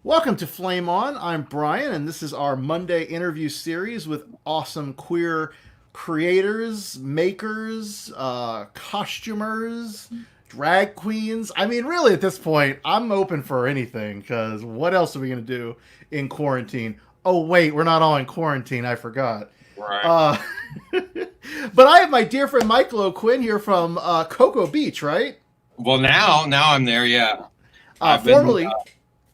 Welcome to Flame On. I'm Bryan, and this is our Monday interview series with awesome queer creators, makers, costumers, drag queens. I mean, really, at this point, I'm open for anything because what else are we going to do in quarantine? Oh, wait, we're not all in quarantine. I forgot. Right. Uh, but I have my dear friend Michael O'Quinn here from Cocoa Beach, right? Well, now I'm there. Yeah, I've been Formerly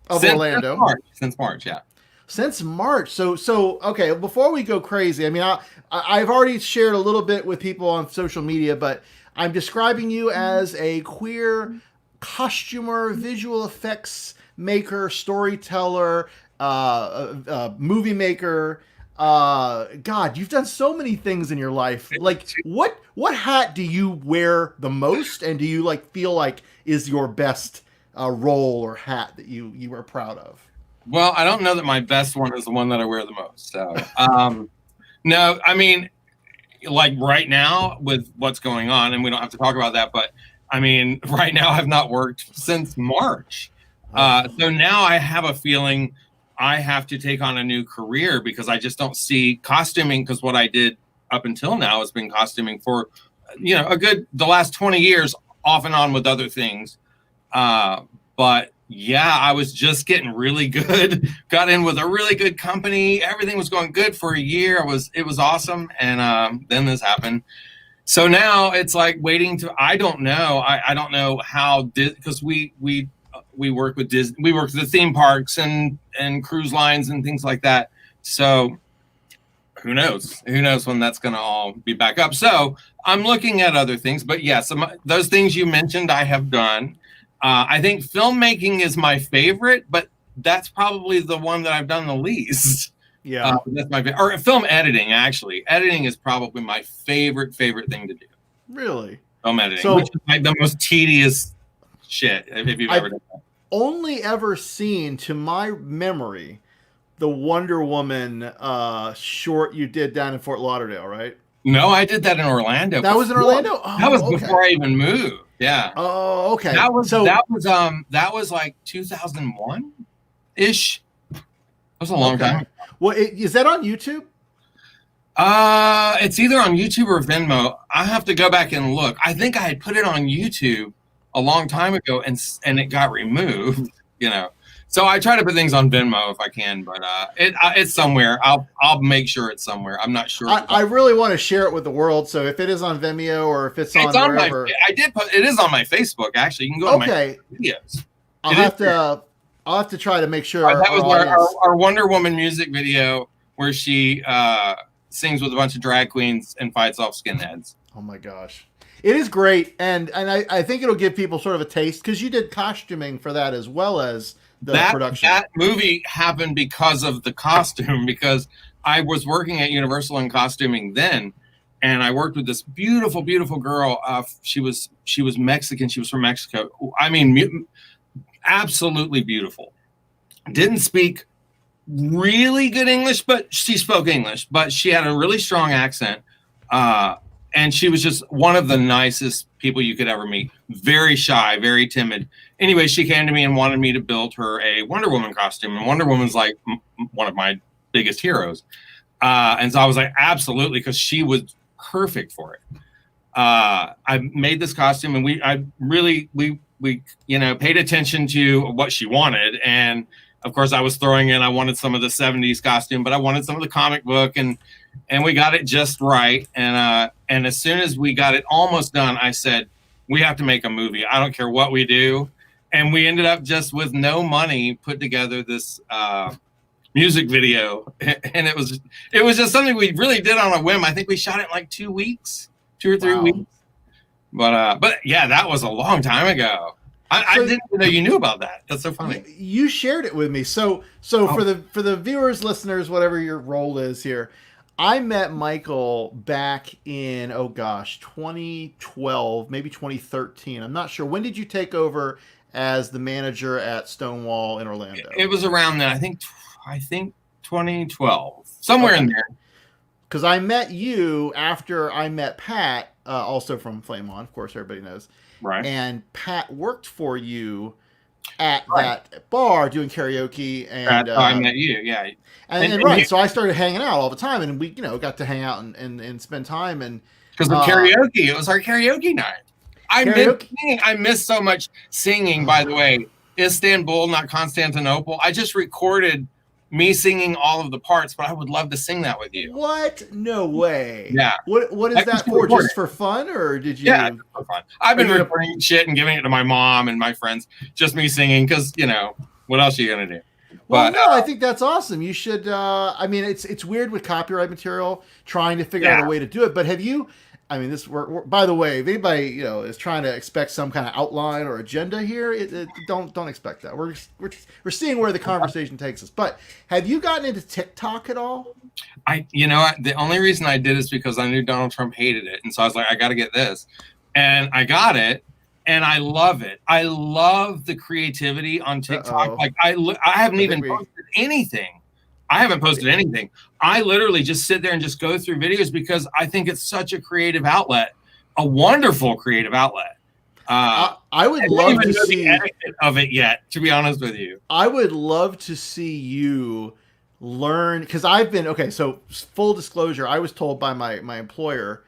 of since Orlando. March. Since March, yeah. Since March. So okay. Before we go crazy, I mean, I've already shared a little bit with people on social media, but I'm describing you as a queer costumer, visual effects maker, storyteller, movie maker. God, you've done so many things in your life. Like, what hat do you wear the most, and do you like feel like is your best role or hat that you are proud of? Well, I don't know that my best one is the one that I wear the most. So, no, I mean, like right now with what's going on, and we don't have to talk about that, but I mean, right now I've not worked since March. Oh. So now I have a feeling I have to take on a new career because I just don't see costuming because what I did up until now has been costuming for, the last 20 years off and on with other things. But yeah, I was just getting really good. Got in with a really good company. Everything was going good for a year. It was awesome, and then this happened. So now it's like waiting to. I don't know. I don't know how because we work with Disney. We work with the theme parks and cruise lines and things like that. So who knows? Who knows when that's going to all be back up? So I'm looking at other things, but yes, those things you mentioned, I have done. I think filmmaking is my favorite, but that's probably the one that I've done the least. Yeah. That's my favorite. Or film editing, actually. Editing is probably my favorite thing to do. Really? Film editing, which So is like the most tedious shit if you've I've ever done that. only ever seen, to my memory, the Wonder Woman short you did down in Fort Lauderdale, right? No, I did that in Orlando That was in before. Orlando? That was Oh, okay. before I even moved. Yeah. Oh, okay. That was So, that was that was like 2001 ish. That was a long okay. time. Well, is that on YouTube? It's either on YouTube or Venmo. I have to go back and look. I think I had put it on YouTube a long time ago, and it got removed. You know, so I try to put things on Venmo if I can, but it's somewhere. I'll make sure it's somewhere. I'm not sure. I really want to share it with the world. So if it is on Vimeo or if it's It's on on my. wherever, I did put it is on my Facebook. Actually, you can go to my okay, videos. I'll It is have to I'll have to try to make sure that our was our, audience. our, our Wonder Woman music video where she sings with a bunch of drag queens and fights off skinheads. Oh my gosh. It is great, and I think it'll give people sort of a taste because you did costuming for that as well as the That production. that movie happened because of the costume because I was working at Universal in costuming then, and I worked with this beautiful girl. She was Mexican. She was from Mexico. I mean, absolutely beautiful. Didn't speak really good English, but she spoke English. But she had a really strong accent, and she was just one of the nicest people you could ever meet. Very shy, very timid. Anyway, she came to me and wanted me to build her a Wonder Woman costume, and Wonder Woman's like one of my biggest heroes. And so I was like, absolutely, because she was perfect for it. I made this costume, and we paid attention to what she wanted, and of course I was throwing in. I wanted some of the '70s costume, but I wanted some of the comic book, and we got it just right. And as soon as we got it almost done, I said, we have to make a movie. I don't care what we do. And we ended up just with no money put together this music video, and it was just something we really did on a whim. I think we shot it in like 2 weeks, 2 or 3 weeks. Wow. But yeah, that was a long time ago. I So didn't even know you knew about that. That's so funny. you shared it with me. So Oh, for the viewers, listeners, whatever your role is here, I met Michael back in, oh gosh, 2012, maybe 2013. I'm not sure. When did you take over as the manager at Stonewall in it Orlando? was around then. I think 2012, somewhere in Okay. there. Because I met you after I met Pat, also from Flame On, of course, everybody knows. Right. And Pat worked for you at Right. that bar doing karaoke, and That's how I met you. Yeah. and And right. So I started hanging out all the time, and we got to hang out and spend time and because of uh, karaoke, it was our karaoke night. I miss karaoke. singing. I miss so much singing, by the way. Istanbul, not Constantinople. I just recorded me singing all of the parts, but I would love to sing that with you. What? No way. Yeah. What is I that just for? recorded Just for fun, or did Yeah, you? just for fun. I've Are been you gonna? recording shit and giving it to my mom and my friends, just me singing, because what else are you gonna do? Well, But no, I think that's awesome. You should. I mean, it's weird with copyright material trying to figure out yeah, a way to do it. But have you? I mean, we're by the way, if anybody is trying to expect some kind of outline or agenda here, don't expect that. We're seeing where the conversation takes us. But have you gotten into TikTok at all? the only reason I did is because I knew Donald Trump hated it, and so I was like, I got to get this, and I got it, and I love it. I love the creativity on Uh TikTok. oh. Like I haven't I think even we. posted anything. I haven't posted anything. I literally just sit there and just go through videos because I think it's such a creative outlet, a wonderful creative outlet. I would I don't love even to know the see. etiquette of it yet, to be honest with you. I would love to see you learn because I've been okay. So full disclosure, I was told by my employer,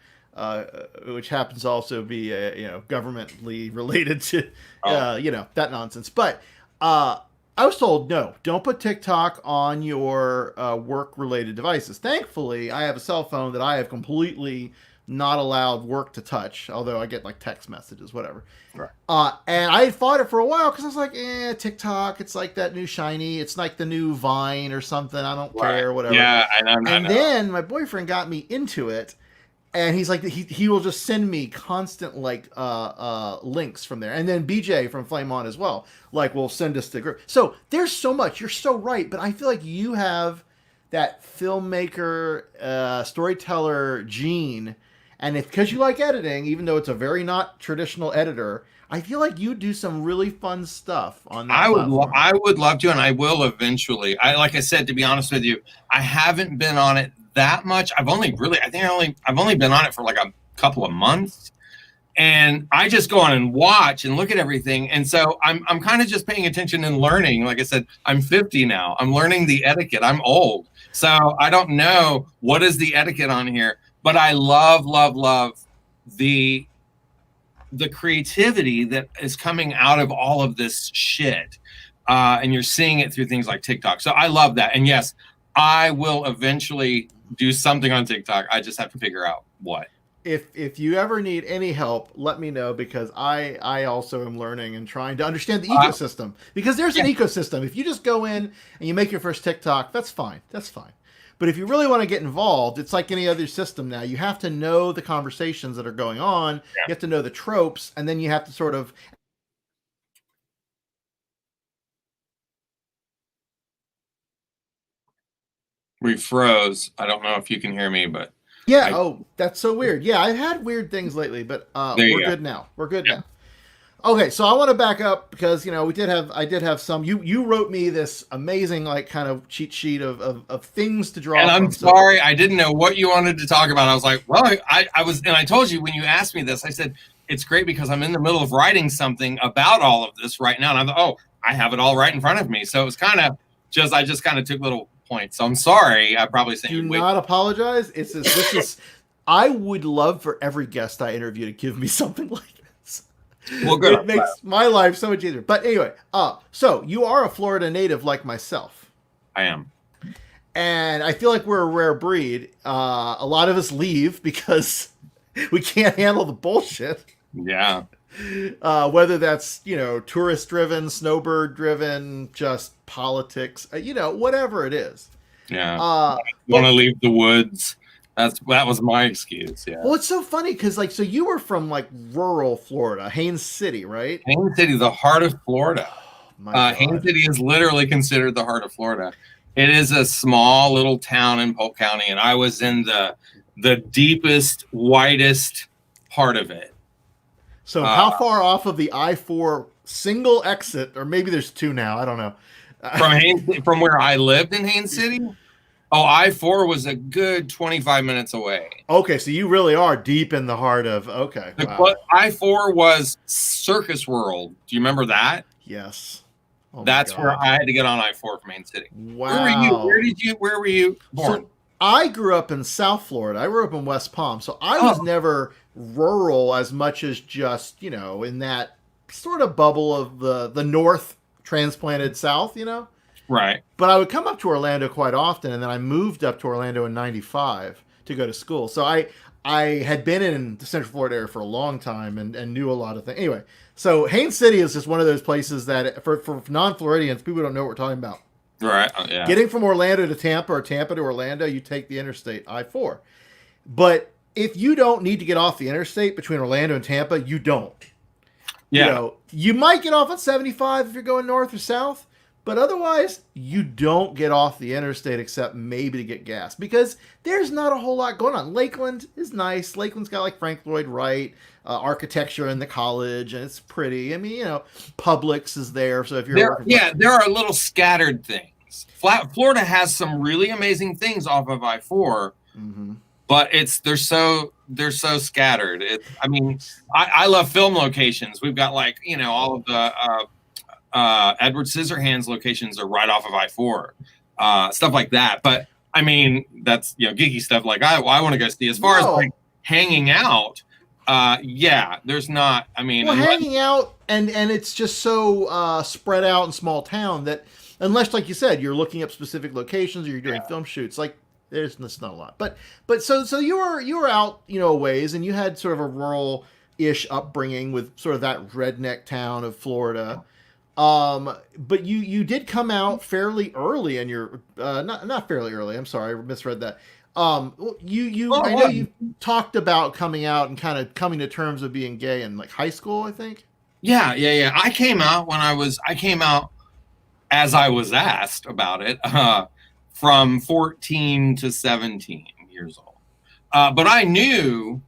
which happens to also be governmentally related to Oh, that nonsense. But I was told no, don't put TikTok on your work related devices. Thankfully, I have a cell phone that I have completely not allowed work to touch. Although I get like text messages, whatever. right. And I had fought it for a while because I was like, TikTok, it's like that new shiny. It's like the new Vine or something. I don't Right. care, whatever. Yeah, I know. And then my boyfriend got me into it. And he's like, he will just send me constant like links from there. And then BJ from Flame On as well, like will send us the group. So there's so much. You're so right. But I feel like you have that filmmaker, storyteller gene. And if because you like editing, even though it's a very not traditional editor, I feel like you do some really fun stuff on that platform. I would love to, and I will eventually. Like I said, to be honest with you, I haven't been on it that much. I've only been on it for like a couple of months, and I just go on and watch and look at everything. And so I'm kind of just paying attention and learning. Like I said, I'm 50 now. I'm learning the etiquette. I'm old, so I don't know what is the etiquette on here, but I love the creativity that is coming out of all of this shit. And you're seeing it through things like TikTok. So I love that. And yes, I will eventually do something on TikTok. I just have to figure out what. If you ever need any help, let me know because I also am learning and trying to understand the ecosystem because there's an ecosystem. If you just go in and you make your first TikTok, that's fine. That's fine. But if you really want to get involved, it's like any other system now. You have to know the conversations that are going on. Yeah. You have to know the tropes, and then you have to sort of. We froze. I don't know if you can hear me, but Yeah. I, Oh, that's so weird. Yeah, I've had weird things lately, but there you we're go. good now. We're good Yeah. now. Okay, so I want to back up because I did have some. You wrote me this amazing like kind of cheat sheet of things to draw And I'm from. sorry, I didn't know what you wanted to talk about. I was like, well, I was, and I told you when you asked me this, I said, it's great because I'm in the middle of writing something about all of this right now. And I thought, oh, I have it all right in front of me. So it was kind of I just kind of took little points. So I'm sorry. I probably sent Do you. not apologize. This is. I would love for every guest I interview to give me something like this. Well, good. It makes my life so much easier. But anyway, so you are a Florida native like myself. I am. And I feel like we're a rare breed. A lot of us leave because we can't handle the bullshit. Yeah. Whether that's tourist driven, snowbird driven, just politics, whatever it is. Yeah. Want to leave the woods. That was my excuse. Yeah. Well, it's so funny because so you were from like rural Florida, Haines City, right? Haines City, the heart of Florida. My Haines City is literally considered the heart of Florida. It is a small little town in Polk County, and I was in the deepest, widest part of it. So how far off of the I-4 single exit, or maybe there's two now, I don't know. From where I lived in Haines City? Oh, I-4 was a good 25 minutes away. Okay, so you really are deep in the heart of, okay. Wow. I-4 was Circus World. Do you remember that? Yes. Oh my That's where God. I had to get on I-4 from Main City. Where were you? Wow. Where were you born? So I grew up in South Florida. I grew up in West Palm. So I was Oh, never rural as much as just, in that sort of bubble of the North transplanted South, right. But I would come up to Orlando quite often, and then I moved up to Orlando in '95 to go to school. So I had been in the Central Florida area for a long time and knew a lot of things. Anyway, so Haines City is just one of those places that for non-Floridians, people don't know what we're talking about. Right. Yeah. Getting from Orlando to Tampa or Tampa to Orlando, you take the interstate I-4. But if you don't need to get off the interstate between Orlando and Tampa, you don't. Yeah. You might get off at 75 if you're going north or south, but otherwise, you don't get off the interstate except maybe to get gas because there's not a whole lot going on. Lakeland is nice. Lakeland's got like Frank Lloyd Wright architecture in the college, and it's pretty. I mean, Publix is there, so if you're there are little scattered things. Florida has some really amazing things off of I-4, but they're so scattered. I love film locations. We've got like all of the Edward Scissorhands locations are right off of I-4, stuff like that. But I mean, that's geeky stuff. Like I want to go see. As far as like hanging out, there's not. I mean, hanging out and it's just so spread out in small town that unless, like you said, you're looking up specific locations or you're doing film shoots, like there's not a lot. But so you were out a ways, and you had sort of a rural-ish upbringing with sort of that redneck town of Florida. But you did come out fairly early in your not fairly early. I'm sorry, I misread that. I know you talked about coming out and kind of coming to terms with being gay in like high school, I think. Yeah. I came out as I was asked about it, from 14 to 17 years old. But I knew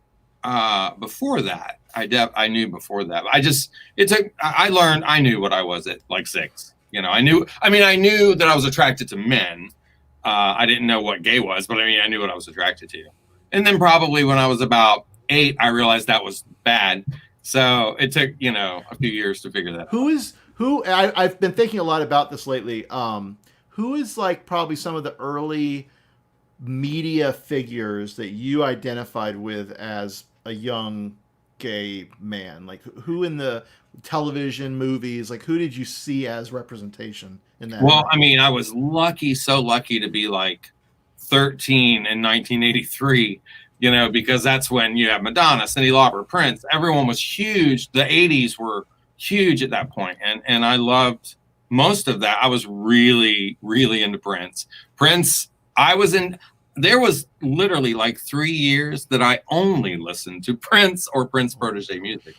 before that. I knew before that. I knew what I was at like 6. I knew that I was attracted to men. I didn't know what gay was, but I knew what I was attracted to. And then probably when I was about 8, I realized that was bad. So it took, a few years to figure that out. I've been thinking a lot about this lately. Who is like probably some of the early media figures that you identified with as a young gay man? Like who in the television, movies, like who did you see as representation in that? Well, I was so lucky to be like 13 in 1983, because that's when you have Madonna, Cyndi Lauper, Prince. Everyone was huge. The 80s were huge at that point, and I loved most of that. I was really, really into Prince. There was literally like 3 years that I only listened to Prince or Prince protege music.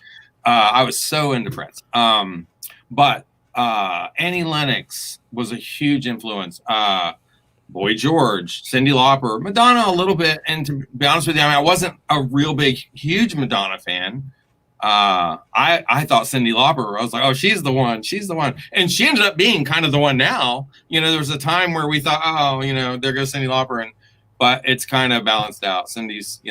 I was so into Prince. But Annie Lennox was a huge influence. Boy George, Cyndi Lauper, Madonna a little bit. And to be honest with you, I wasn't a real big, huge Madonna fan. I thought Cyndi Lauper, I was like, oh, she's the one. And she ended up being kind of the one now. There was a time where we thought, oh, there goes Cyndi Lauper. But it's kind of balanced out. Cindy's,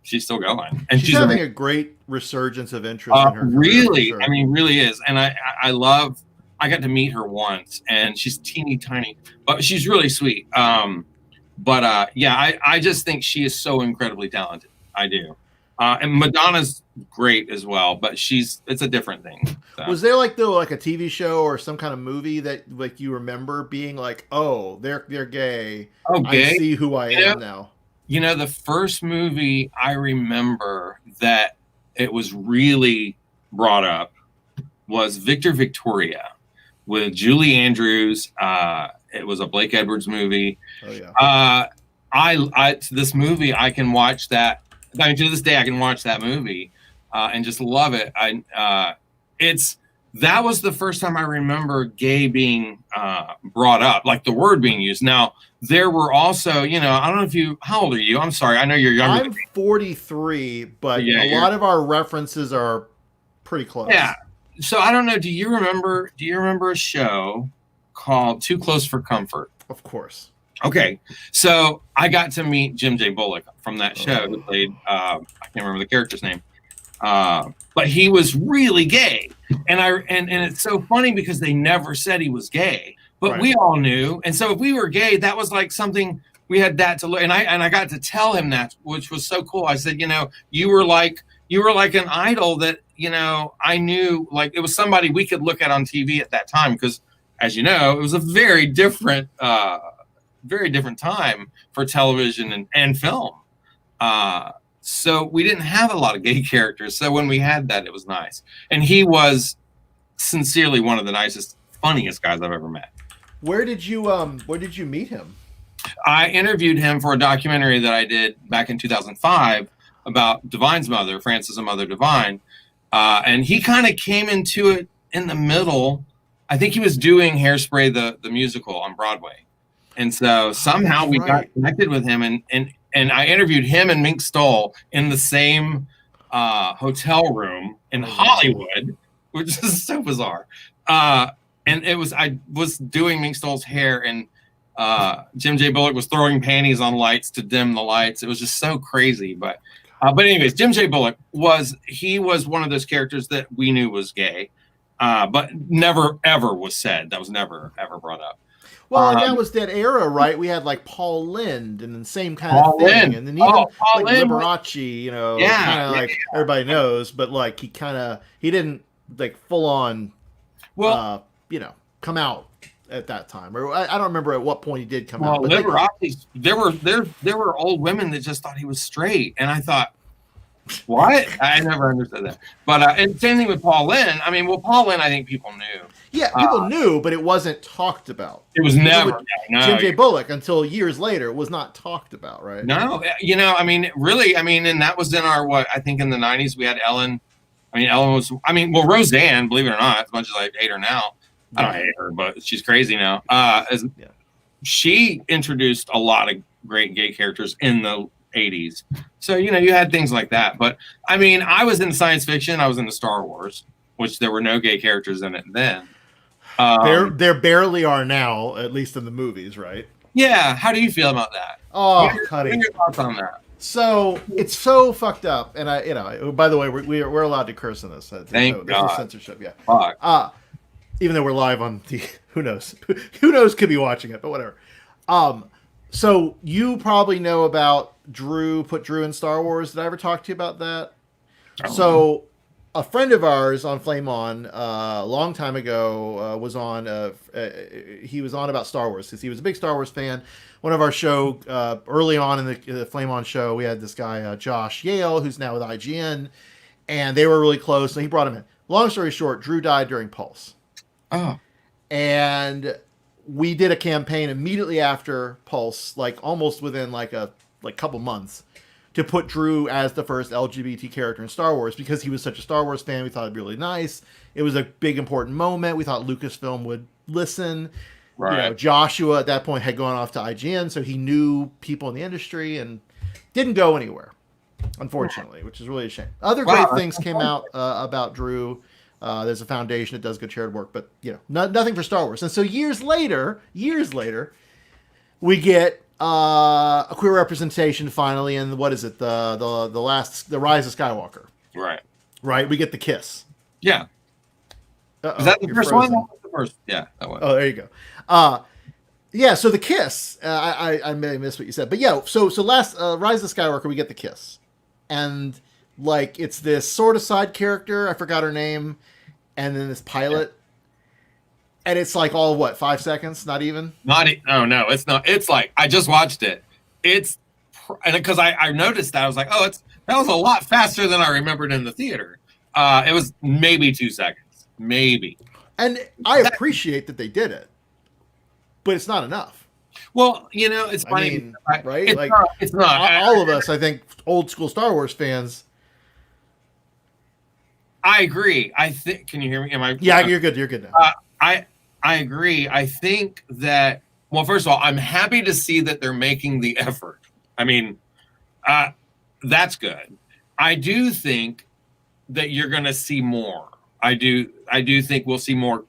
she's still going. And she's having a great resurgence of interest in her career. Really, sure. Really is. And I got to meet her once, and she's teeny tiny, but she's really sweet. I just think she is so incredibly talented. I do. And Madonna's great as well, but it's a different thing. So. Was there like a TV show or some kind of movie that like you remember being like, oh, they're gay. Oh, gay? I see who I am now. The first movie I remember that it was really brought up was Victor Victoria with Julie Andrews. It was a Blake Edwards movie. Oh yeah. This movie, I can watch that. To this day, I can watch that movie and just love it. That was the first time I remember gay being brought up, like the word being used. Now, there were also, I don't know how old are you? I'm sorry. I know you're younger. I'm 43, but a lot of our references are pretty close. Yeah. So I don't know. Do you remember a show called Too Close for Comfort? Of course. Okay, so I got to meet Jim J. Bullock from that show who played, I can't remember the character's name. But he was really gay, and it's so funny because they never said he was gay, but Right. we all knew. And so if we were gay, that was like something we had that to look. And I got to tell him that, which was so cool. I said, you were like an idol that I knew, like it was somebody we could look at on TV at that time, because as you know, it was a very different time for television and film. So we didn't have a lot of gay characters. So when we had that, it was nice. And he was sincerely one of the nicest, funniest guys I've ever met. Where did you meet him? I interviewed him for a documentary that I did back in 2005 about Divine's mother, Frances' mother, Divine. And he kind of came into it in the middle. I think he was doing Hairspray, the musical on Broadway. And so somehow we got connected with him, and I interviewed him and Mink Stoll in the same hotel room in Hollywood, which is so bizarre. And I was doing Mink Stoll's hair, and Jim J. Bullock was throwing panties on lights to dim the lights. It was just so crazy. But anyways, Jim J. Bullock was one of those characters that we knew was gay, but never ever was said. That was never ever brought up. Well, that was that era, right? We had like Paul Lynde and the same kind of thing, and then even Liberace, kind of like everybody knows, but like he didn't like full on, come out at that time, or I don't remember at what point he did come out. But Liberace, there were old women that just thought he was straight, and I thought, what? I never understood that. But and same thing with Paul Lynde. I mean, Paul Lynde, I think people knew. Yeah, people knew, but it wasn't talked about. It was never. Jim J. Bullock, until years later, was not talked about, right? No, and that was in our, I think in the 90s, we had Ellen. I mean, Ellen was, Roseanne, believe it or not, as much as I hate her now. I don't hate her, but she's crazy now. She introduced a lot of great gay characters in the 80s. So, you had things like that. But, I was in science fiction. I was into Star Wars, which there were no gay characters in it then. There barely are now, at least in the movies, right? Yeah. How do you feel about that? Oh, Cuddy. What are your thoughts on that? So it's so fucked up, and by the way, we're allowed to curse in this. Thank God. There's no censorship, yeah. Fuck. Even though we're live on the, who knows could be watching it, but whatever. So you probably know about Drew. Put Drew in Star Wars. Did I ever talk to you about that? So a friend of ours on Flame On a long time ago was on. He was on about Star Wars because he was a big Star Wars fan. One of our show early on in the Flame On show, we had this guy Josh Yale, who's now with IGN, and they were really close. So he brought him in. Long story short, Drew died during Pulse. Oh, and we did a campaign immediately after Pulse, like almost within like a couple months, to put Drew as the first LGBT character in Star Wars because he was such a Star Wars fan. We thought it'd be really nice. It was a big important moment. We thought Lucasfilm would listen. Right. Joshua at that point had gone off to IGN, so he knew people in the industry and didn't go anywhere, unfortunately, which is really a shame. Other great things came out about Drew. There's a foundation that does good charity work, but nothing for Star Wars. And so years later, we get a queer representation finally, and what is it? The Rise of Skywalker. Right. We get the kiss. Yeah. Uh-oh, is that the first frozen. one? The first. Yeah, that one. Oh, there you go. Yeah. So the kiss. I may have missed what you said, but yeah. So last Rise of Skywalker, we get the kiss, and like it's this sort of side character. I forgot her name, and then this pilot. And it's like all 5 seconds? Not even? Oh no, it's not. It's like I just watched it. It's because I noticed that I was like, that was a lot faster than I remembered in the theater. It was maybe 2 seconds, maybe. And I appreciate that they did it, but it's not enough. Well, it's funny, I mean, right? It's not. All of us, I think, old school Star Wars fans. I agree. I think. Can you hear me? Am I? Yeah, you're good. You're good now. I agree. I think that, well, first of all, I'm happy to see that they're making the effort. I mean, that's good. I do think that you're going to see more. I do think we'll see more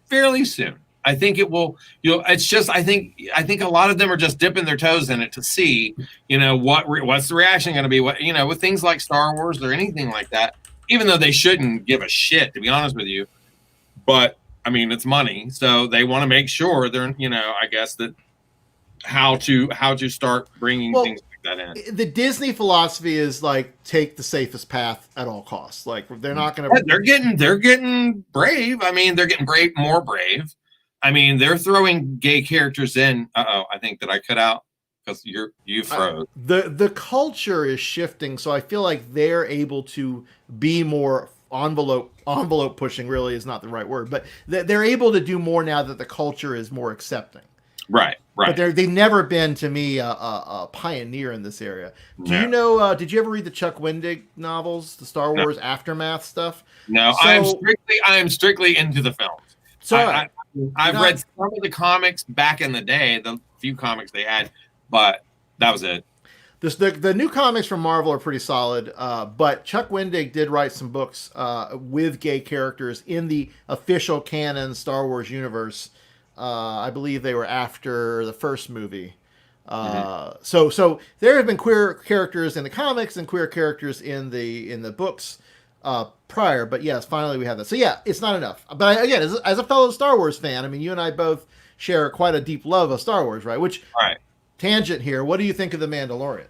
fairly soon. I think it will. It's just. I think a lot of them are just dipping their toes in it to see. What's the reaction going to be? With things like Star Wars or anything like that. even though they shouldn't give a shit, to be honest with you. But I mean, it's money, so they want to make sure they're, I guess that how to start bringing things like that in. The Disney philosophy is like take the safest path at all costs. Like they're not going to. They're getting brave. I mean, they're getting more brave. I mean, they're throwing gay characters in. I think that I cut out because you froze. The culture is shifting, so I feel like they're able to be more envelope pushing. Really is not the right word, but they're able to do more now that the culture is more accepting. Right. But they've never been, to me, a pioneer in this area. Do you know? Did you ever read the Chuck Wendig novels, the Star Wars aftermath stuff? No, I am strictly into the films. So I've read some of the comics back in the day, the few comics they had, but that was it. The new comics from Marvel are pretty solid, but Chuck Wendig did write some books with gay characters in the official canon Star Wars universe. I believe they were after the first movie. So there have been queer characters in the comics and queer characters in the books prior, but yes, finally we have that. So yeah, it's not enough. But again, as a fellow Star Wars fan, I mean, you and I both share quite a deep love of Star Wars, right? Tangent here. What do you think of The Mandalorian?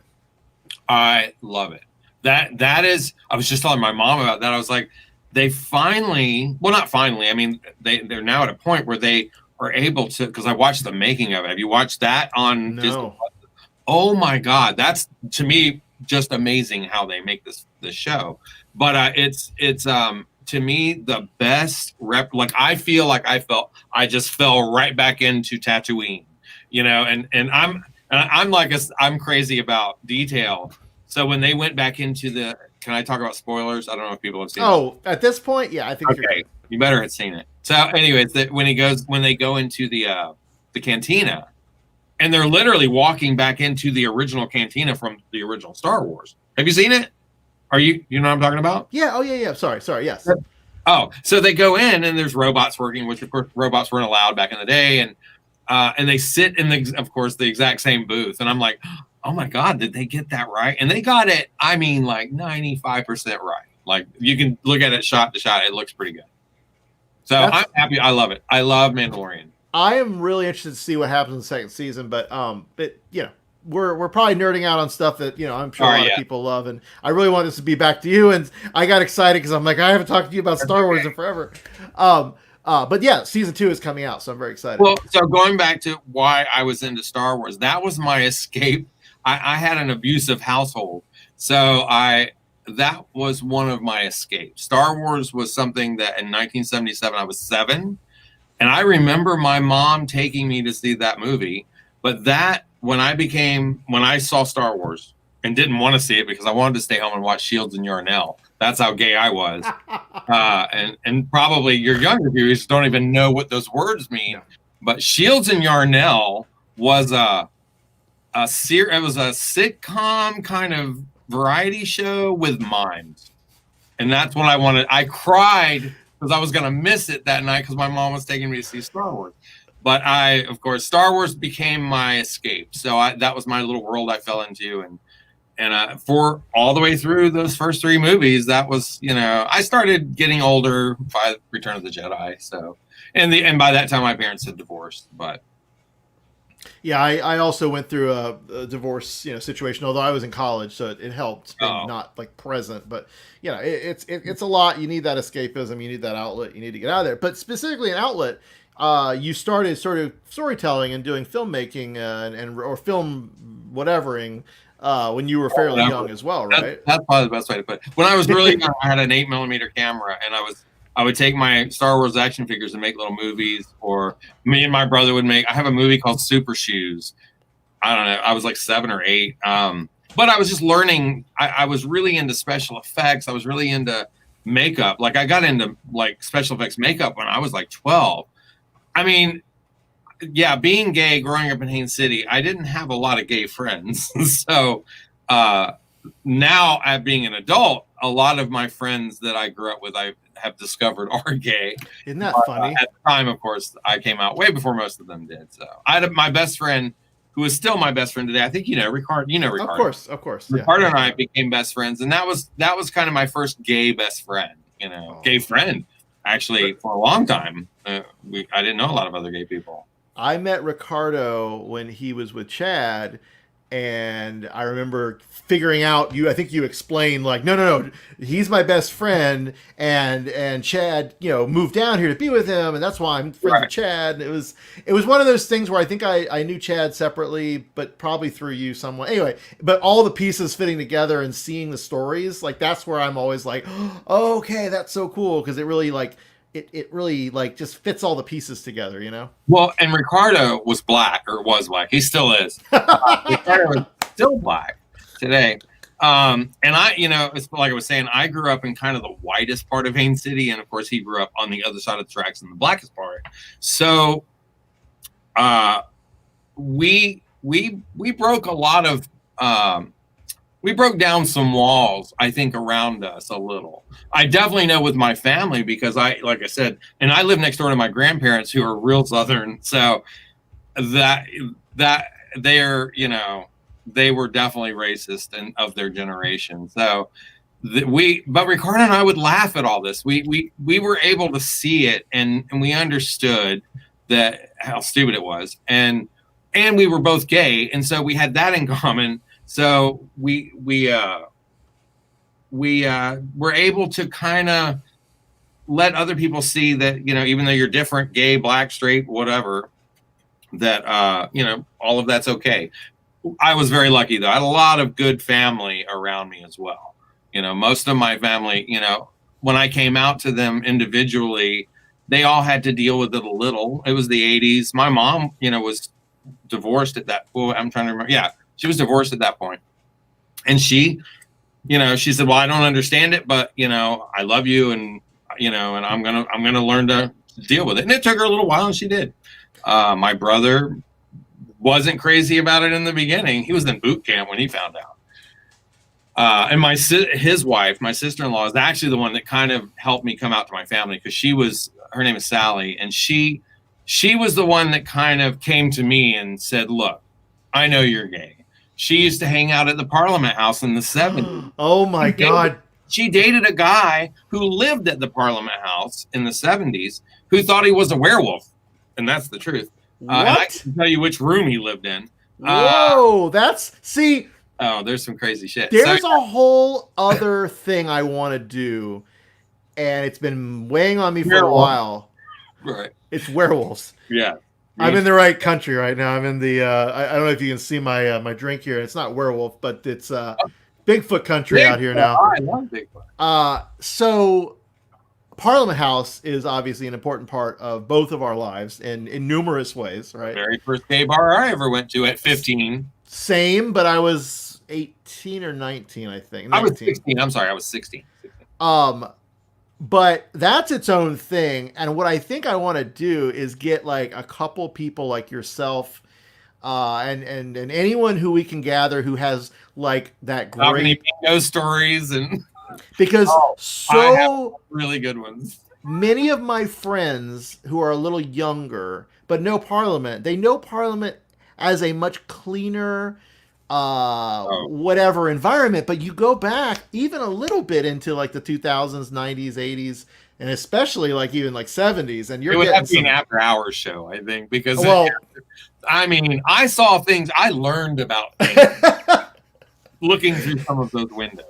I love it. That is. I was just telling my mom about that. I was like, they finally. Well, not finally. I mean, they're now at a point where they are able to. Because I watched the making of it. Have you watched that on Disney? Oh my God, that's to me just amazing how they make this show. But it's to me the best rep. Like I feel like I just fell right back into Tatooine, and I'm crazy about detail. So when they went back into can I talk about spoilers? I don't know if people have seen it. Oh, at this point, yeah, I think okay. You better have seen it. So anyways, when they go into the cantina, and they're literally walking back into the original cantina from the original Star Wars. Have you seen it? You know what I'm talking about? Yeah. Oh yeah. Sorry. Yes. Oh, so they go in and there's robots working, which of course robots weren't allowed back in the day, and they sit in the exact same booth, and I'm like, oh my God, did they get that right? And they got it. I mean, like 95% right. Like you can look at it shot to shot; it looks pretty good. So I'm happy. I love it. I love Mandalorian. I am really interested to see what happens in the second season, but we're probably nerding out on stuff that I'm sure a lot of people love, and I really want this to be back to you. And I got excited because I'm like, I haven't talked to you about Star Wars in forever. But yeah, season 2 is coming out, so I'm very excited. Well, so going back to why I was into Star Wars, that was my escape. I had an abusive household, so that was one of my escapes. Star Wars was something that in 1977 I was 7. And I remember my mom taking me to see that movie, but when I saw Star Wars and didn't want to see it because I wanted to stay home and watch Shields and Yarnell. That's how gay I was. And probably your younger viewers don't even know what those words mean. No. But Shields and Yarnell was it was a sitcom kind of variety show with mimes. And that's what I wanted. I cried because I was going to miss it that night because my mom was taking me to see Star Wars. But of course, Star Wars became my escape. So that was my little world I fell into. And for all the way through those first 3 movies, that was, I started getting older by Return of the Jedi. So, and by that time, my parents had divorced. But yeah, I also went through a divorce, situation. Although I was in college, so it helped being not like present. But it's a lot. You need that escapism. You need that outlet. You need to get out of there. But specifically an outlet, you started sort of storytelling and doing filmmaking or film whatevering when you were fairly young as well, right? That's probably the best way to put it. When I was really young, I had an 8mm camera, and I would take my Star Wars action figures and make little movies, or me and my brother would I have a movie called Super Shoes. I don't know. I was like 7 or 8. But I was just learning. I was really into special effects. I was really into makeup. Like I got into like special effects makeup when I was like 12. I mean, yeah, being gay, growing up in Haines City, I didn't have a lot of gay friends. So now, being an adult, a lot of my friends that I grew up with, I have discovered are gay. Isn't that funny? At the time, of course, I came out way before most of them did. So I had my best friend who is still my best friend today. I think Ricardo. Ricardo. Of course. Yeah. Ricardo and I became best friends, and that was kind of my first gay best friend. Gay friend. Actually, for a long time, I didn't know a lot of other gay people. I met Ricardo when he was with Chad, and I remember figuring out I think you explained like, no, he's my best friend, and Chad, moved down here to be with him, and that's why I'm friends with Chad. And it was one of those things where I think I knew Chad separately, but probably through you somewhat. Anyway, but all the pieces fitting together and seeing the stories, like that's where I'm always like, oh, okay, that's so cool, because it really like it really like just fits all the pieces together, Well, and Ricardo was black, or was black. He still is. Ricardo is still black today. And I, it's like I was saying, I grew up in kind of the whitest part of Haines City, and of course he grew up on the other side of the tracks in the blackest part. So, we broke a lot of we broke down some walls, I think, around us a little. I definitely know with my family, because like I said, and I live next door to my grandparents who are real Southern. So that they're, they were definitely racist and of their generation. So but Ricardo and I would laugh at all this. We were able to see it, and we understood that how stupid it was. And we were both gay. And so we had that in common. So we were able to kind of let other people see that, even though you're different, gay, black, straight, whatever, that, all of that's okay. I was very lucky, though. I had a lot of good family around me as well. Most of my family, when I came out to them individually, they all had to deal with it a little. It was the 80s. My mom, was divorced at that. Well, I'm trying to remember. Yeah. She was divorced at that point. And she said, well, I don't understand it, but, I love you. And, and I'm going to learn to deal with it. And it took her a little while, and she did. My brother wasn't crazy about it in the beginning. He was in boot camp when he found out. And his wife, my sister-in-law, is actually the one that kind of helped me come out to my family, because her name is Sally. And she was the one that kind of came to me and said, look, I know you're gay. She used to hang out at the Parliament House in the 70s. Oh my God. She dated a guy who lived at the Parliament House in the 70s who thought he was a werewolf. And that's the truth. What? And I can tell you which room he lived in. Whoa, Oh, there's some crazy shit. There's a whole other thing I want to do, and it's been weighing on me for a while. Right. It's werewolves. Yeah. I'm in the right country right now. I'm in the I don't know if you can see my drink here. It's not werewolf, but it's Bigfoot country out here now. I love Bigfoot. So Parliament House is obviously an important part of both of our lives in numerous ways, right? The very first gay bar I ever went to at 15. Same, but I was 18 or 19, I think. 19. I was 16. I'm sorry, I was 16. But that's its own thing. And what I think I want to do is get like a couple people like yourself, and anyone who we can gather who has like that great bingo stories, and because I have really good ones. Many of my friends who are a little younger but know Parliament, they know Parliament as a much cleaner whatever environment, but you go back even a little bit into like the 2000s, 90s, 80s, and especially like even like 70s, and you're getting an after hours show, I think, because I saw things, I learned about things looking through some of those windows.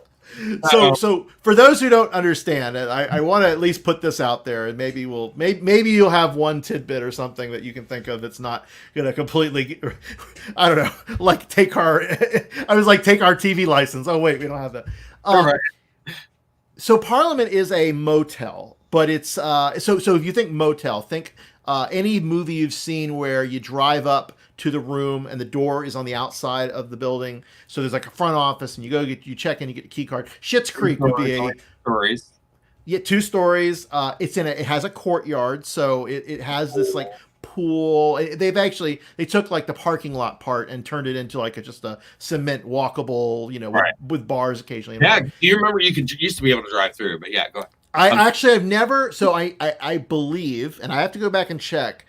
So for those who don't understand, I want to at least put this out there, and maybe you'll have one tidbit or something that you can think of that's not going to completely, I don't know, like take our TV license. Oh wait, we don't have that. Right. So Parliament is a motel, but it's so if you think motel, think any movie you've seen where you drive up to the room and the door is on the outside of the building. So there's like a front office, and you check in, you get the key card. Schitt's Creek would be stories. Yeah, 2 stories. It has a courtyard, so it has this like pool. They took like the parking lot part and turned it into like just a cement walkable, with bars occasionally. Yeah, do you remember you used to be able to drive through? But yeah, go ahead. I actually have never. So I believe, and I have to go back and check.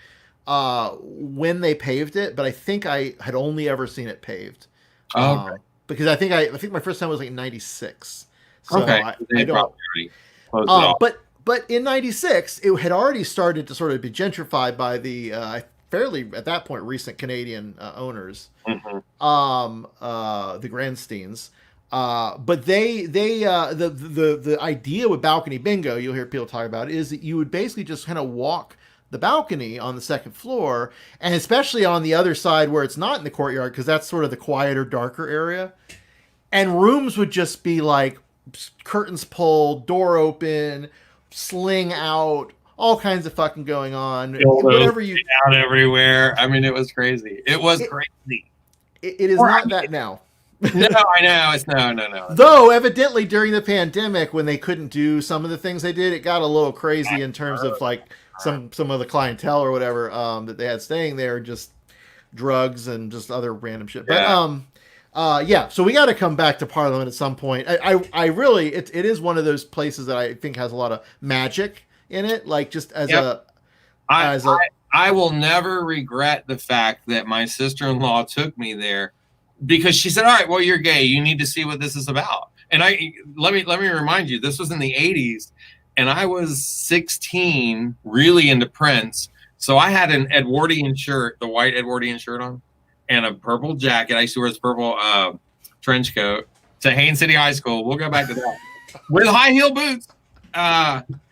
when they paved it, but I think I had only ever seen it paved. Okay. Because I think my first time was like in '96. So Okay. I They don't. probably already closed it off. But in '96, it had already started to sort of be gentrified by the fairly at that point recent Canadian owners, Mm-hmm. the Grandsteins. But the idea with balcony bingo, you'll hear people talk about it, is that you would basically just kind of walk the balcony on the second floor, and especially on the other side where it's not in the courtyard, because that's sort of the quieter, darker area. And rooms would just be like curtains pulled, door open, sling out, all kinds of fucking going on. Whatever you out everywhere. I mean, it was crazy. It was crazy. It is not that now. No, I know. It's no. Though evidently during the pandemic, when they couldn't do some of the things they did, it got a little crazy in terms of like some of the clientele or whatever that they had staying there, just drugs and just other random shit. Yeah. But yeah, so we got to come back to Parliament at some point. I really, it is one of those places that I think has a lot of magic in it, like just as I will never regret the fact that my sister-in-law took me there, because she said, all right, well, you're gay, you need to see what this is about. And let me remind you, this was in the 80s, and I was 16, really into Prince. So I had an Edwardian shirt, the white Edwardian shirt on, and a purple jacket. I used to wear this purple trench coat to Haines City High School. We'll go back to that. With high heel boots.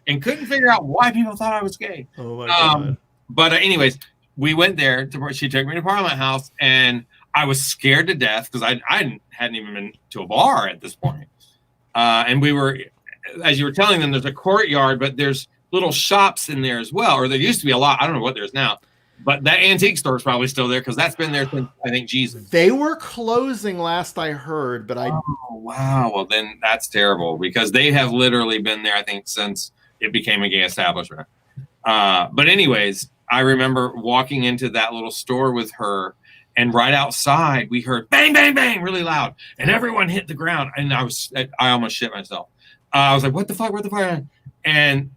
And couldn't figure out why people thought I was gay. Oh my God. But anyways, we went there. She took me to Parliament House, and I was scared to death because I hadn't even been to a bar at this point. And we were, as you were telling them, there's a courtyard, but there's little shops in there as well. Or there used to be a lot. I don't know what there's now. But that antique store is probably still there because that's been there since, I think, Jesus. They were closing last I heard, but Oh, wow. Well, then that's terrible because they have literally been there, I think, since it became a gay establishment. But anyways, I remember walking into that little store with her, and right outside we heard bang, bang, bang really loud, and everyone hit the ground, and I almost shit myself. I was like, what the fuck? And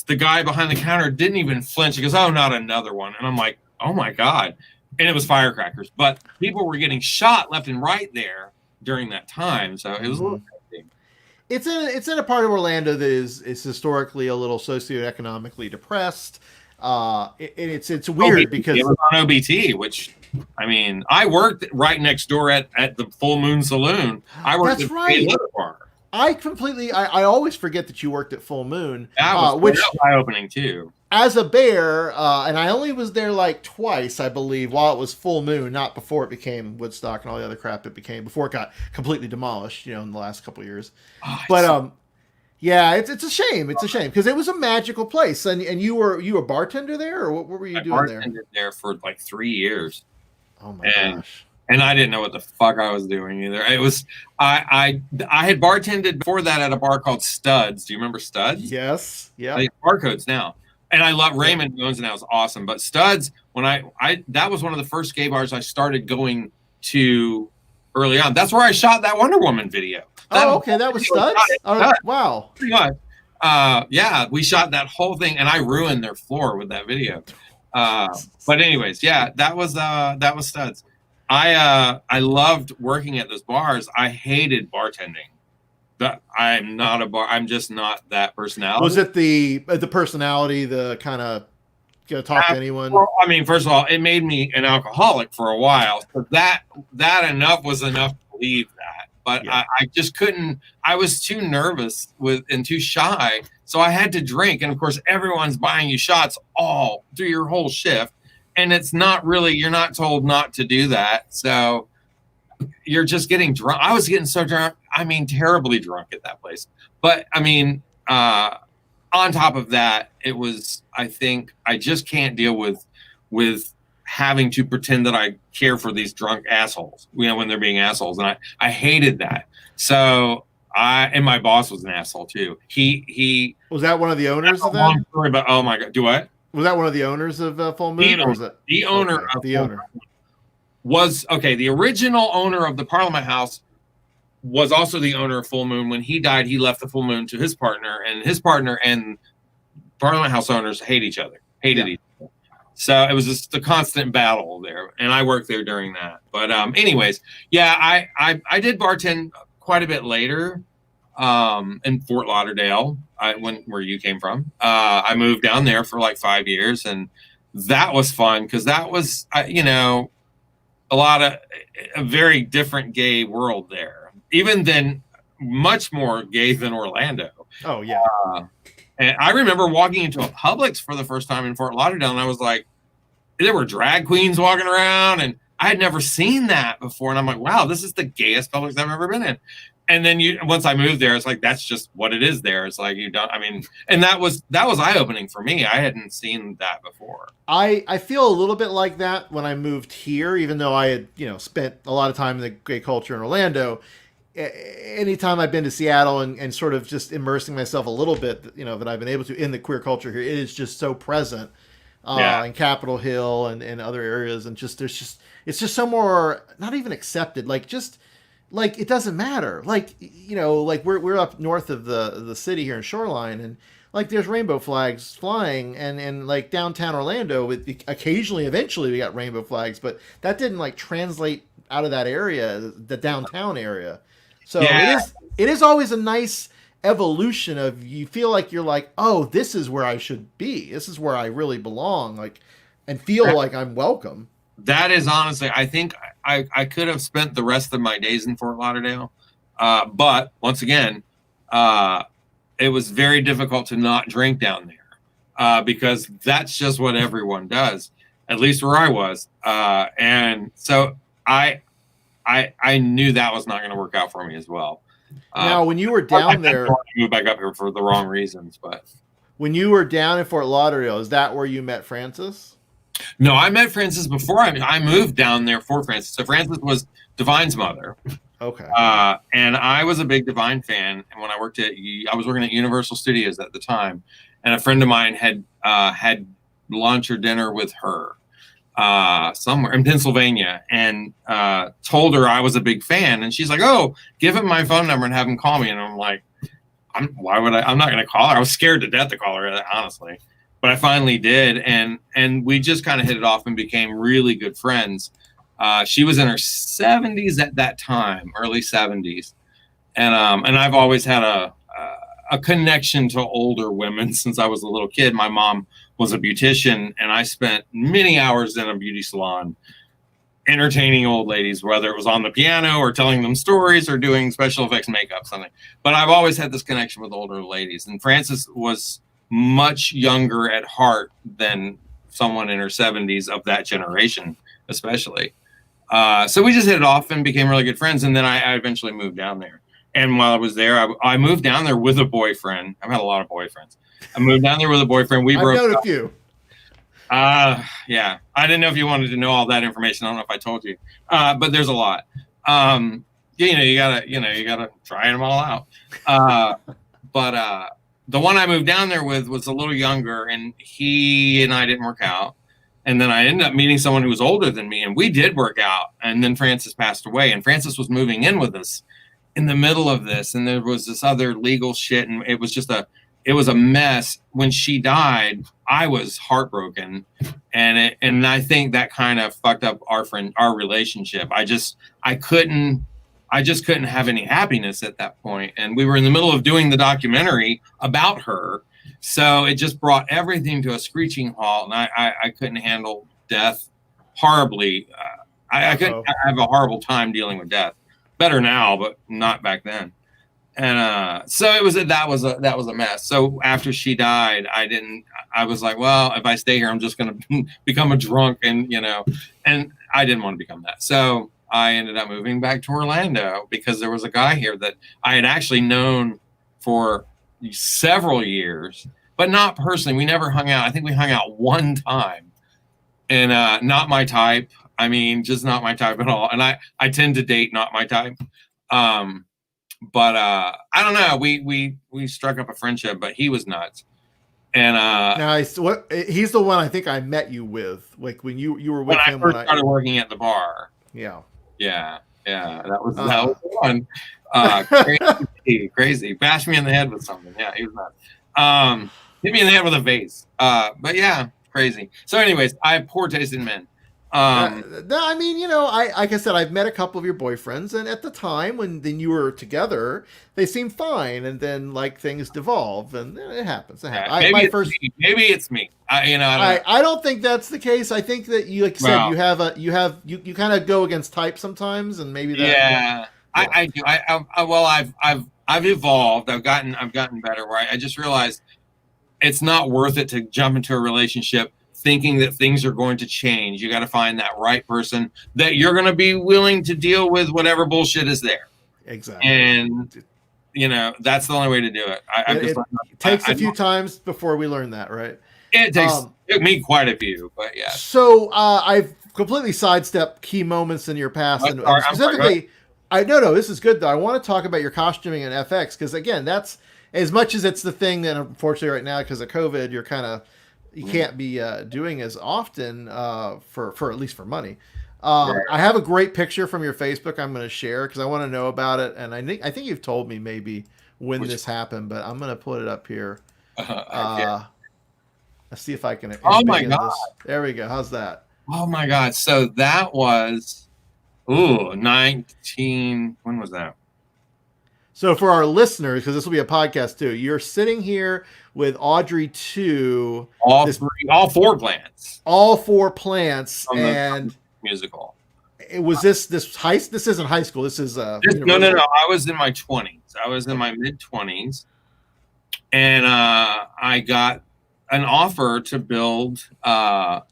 the guy behind the counter didn't even flinch. He goes, oh, not another one. And I'm like, oh my God. And it was firecrackers, but people were getting shot left and right there during that time. So it was a little crazy. It's in a part of Orlando that is historically a little socioeconomically depressed. It's weird because it was on OBT, which, I mean, I worked right next door at the Full Moon Saloon. I worked at the bar. I always forget that you worked at Full Moon. That was eye-opening too. As a bear, and I only was there like twice, I believe, while it was Full Moon, not before it became Woodstock and all the other crap it became, before it got completely demolished, in the last couple of years. Yeah, it's a shame. It's a shame because it was a magical place. And you were a bartender there, or what were you doing there? I bartended there for like 3 years. Oh my gosh. And I didn't know what the fuck I was doing either. It was I had bartended before that at a bar called Studs. Do you remember Studs? Yes. Yeah. I think Barcodes now. And I love Raymond Jones, and that was awesome. But Studs, when I that was one of the first gay bars I started going to early on. That's where I shot that Wonder Woman video. Okay, that was Studs? Oh, wow. Pretty much. Yeah, we shot that whole thing, and I ruined their floor with that video. But anyways, yeah, that was Studs. I loved working at those bars. I hated bartending. I'm just not that personality. Was it the personality, the kind of talk to anyone? Well, I mean, first of all, it made me an alcoholic for a while. So that was enough to leave that. But yeah. I just couldn't. I was too nervous and too shy. So I had to drink. And of course, everyone's buying you shots all through your whole shift. And it's not really, you're not told not to do that. So you're just getting drunk. I was getting so drunk. I mean, terribly drunk at that place. But I mean, on top of that, it was, I think I just can't deal with having to pretend that I care for these drunk assholes, when they're being assholes. And I hated that. So and my boss was an asshole too. He was that one of the owners of that? Long story, but oh my God, do what? Was that one of the owners of Full Moon? The owner was the original owner of the Parliament House was also the owner of Full Moon. When he died, he left the Full Moon to his partner, and his partner and Parliament House owners hated each other. So it was just a constant battle there, and I worked there during that. But anyways, yeah, I did bartend quite a bit later in Fort Lauderdale, where you came from. I moved down there for like 5 years, and that was fun because that was a very different gay world there, even than much more gay than Orlando. Oh yeah. And I remember walking into a Publix for the first time in Fort Lauderdale, and I was like, there were drag queens walking around, and I had never seen that before. And I'm like, wow, this is the gayest Publix I've ever been in. And then once I moved there, it's like, that's just what it is there. It's like, and that was eye-opening for me. I hadn't seen that before. I feel a little bit like that when I moved here, even though I had, spent a lot of time in the gay culture in Orlando. Anytime I've been to Seattle and sort of just immersing myself a little bit, that I've been able to in the queer culture here, it is just so present in Capitol Hill and other areas. And it's just so more, not even accepted, like it doesn't matter. Like we're up north of the city here in Shoreline, and like there's rainbow flags flying, and like downtown Orlando with occasionally eventually we got rainbow flags, but that didn't like translate out of that area, the downtown area. So it is always a nice evolution of, you feel like you're like, oh, this is where I should be. This is where I really belong, like, and feel like I'm welcome. That is honestly, I think I could have spent the rest of my days in Fort Lauderdale. But once again, it was very difficult to not drink down there because that's just what everyone does, at least where I was. And so I knew that was not going to work out for me as well. Now, when you were down there, I moved back up here for the wrong reasons. But when you were down in Fort Lauderdale, is that where you met Francis? No, I met Francis before I moved down there for Francis. So Francis was Divine's mother. Okay. And I was a big Divine fan. And when I was working at Universal Studios at the time, and a friend of mine had lunch or dinner with her somewhere in Pennsylvania, and told her I was a big fan. And she's like, "Oh, give him my phone number and have him call me." And I'm like, "Why would I? I'm not going to call her." I was scared to death to call her, honestly. But I finally did, and we just kind of hit it off and became really good friends. She was in her 70s at that time, early 70s, and I've always had a connection to older women since I was a little kid. My mom was a beautician, and I spent many hours in a beauty salon entertaining old ladies, whether it was on the piano or telling them stories or doing special effects makeup, something. But I've always had this connection with older ladies, and Frances was much younger at heart than someone in her 70s of that generation, especially. So we just hit it off and became really good friends. And then I eventually moved down there. And while I was there, I moved down there with a boyfriend. I've had a lot of boyfriends. I moved down there with a boyfriend. We broke up. I've known a few. Yeah. I didn't know if you wanted to know all that information. I don't know if I told you. But there's a lot. You gotta try them all out. But the one I moved down there with was a little younger, and he and I didn't work out. And then I ended up meeting someone who was older than me, and we did work out. And then Frances passed away, and Frances was moving in with us in the middle of this. And there was this other legal shit, and it was a mess. When she died, I was heartbroken. And I think that kind of fucked up our relationship. I just couldn't have any happiness at that point. And we were in the middle of doing the documentary about her. So it just brought everything to a screeching halt. And I couldn't handle death horribly. I have a horrible time dealing with death. Better now, but not back then. And so that was a mess. So after she died, I was like, well, if I stay here, I'm just going to become a drunk, and I didn't want to become that. So I ended up moving back to Orlando because there was a guy here that I had actually known for several years, but not personally. We never hung out. I think we hung out one time, and not my type. I mean, just not my type at all. And I tend to date not my type. But I don't know. We struck up a friendship, but he was nuts. And nice. He's the one I think I met you with, like when you were with him. When I first started working at the bar. Yeah. That was one. Crazy. Bashed me in the head with something. Yeah, he was nuts. Hit me in the head with a vase. But yeah, crazy. So, anyways, I have poor taste in men. I mean, you know, like I said, I've met a couple of your boyfriends, and at the time when then you were together, they seemed fine, and then like things devolve, and it happens. It happens. Maybe maybe it's me. I don't know. I don't think that's the case. I think that you, like you said, you kind of go against type sometimes, and maybe that. Yeah, I do. Well, I've evolved. I've gotten better. Where I just realized it's not worth it to jump into a relationship thinking that things are going to change. You got to find that right person that you're going to be willing to deal with whatever bullshit is there. Exactly. And you know, that's the only way to do it. It takes a few times before we learn that, right? It took me quite a few, but yeah. So I've completely sidestepped key moments in your past, and specifically, no, this is good though. I want to talk about your costuming and FX because again, that's as much as it's the thing that unfortunately right now because of COVID, you can't be doing as often for at least for money. I have a great picture from your Facebook I'm going to share because I want to know about it, and I think you've told me maybe when this happened, but I'm going to put it up here. Let's see if I can. Oh my God! This. There we go. How's that? Oh my God! So that was 19. When was that? So for our listeners, because this will be a podcast too, you're sitting here with Audrey 2. All 4 plants. All 4 plants and musical. It was this isn't high school. This is no. I was in my 20s. I was in my mid 20s, and I got an offer to build for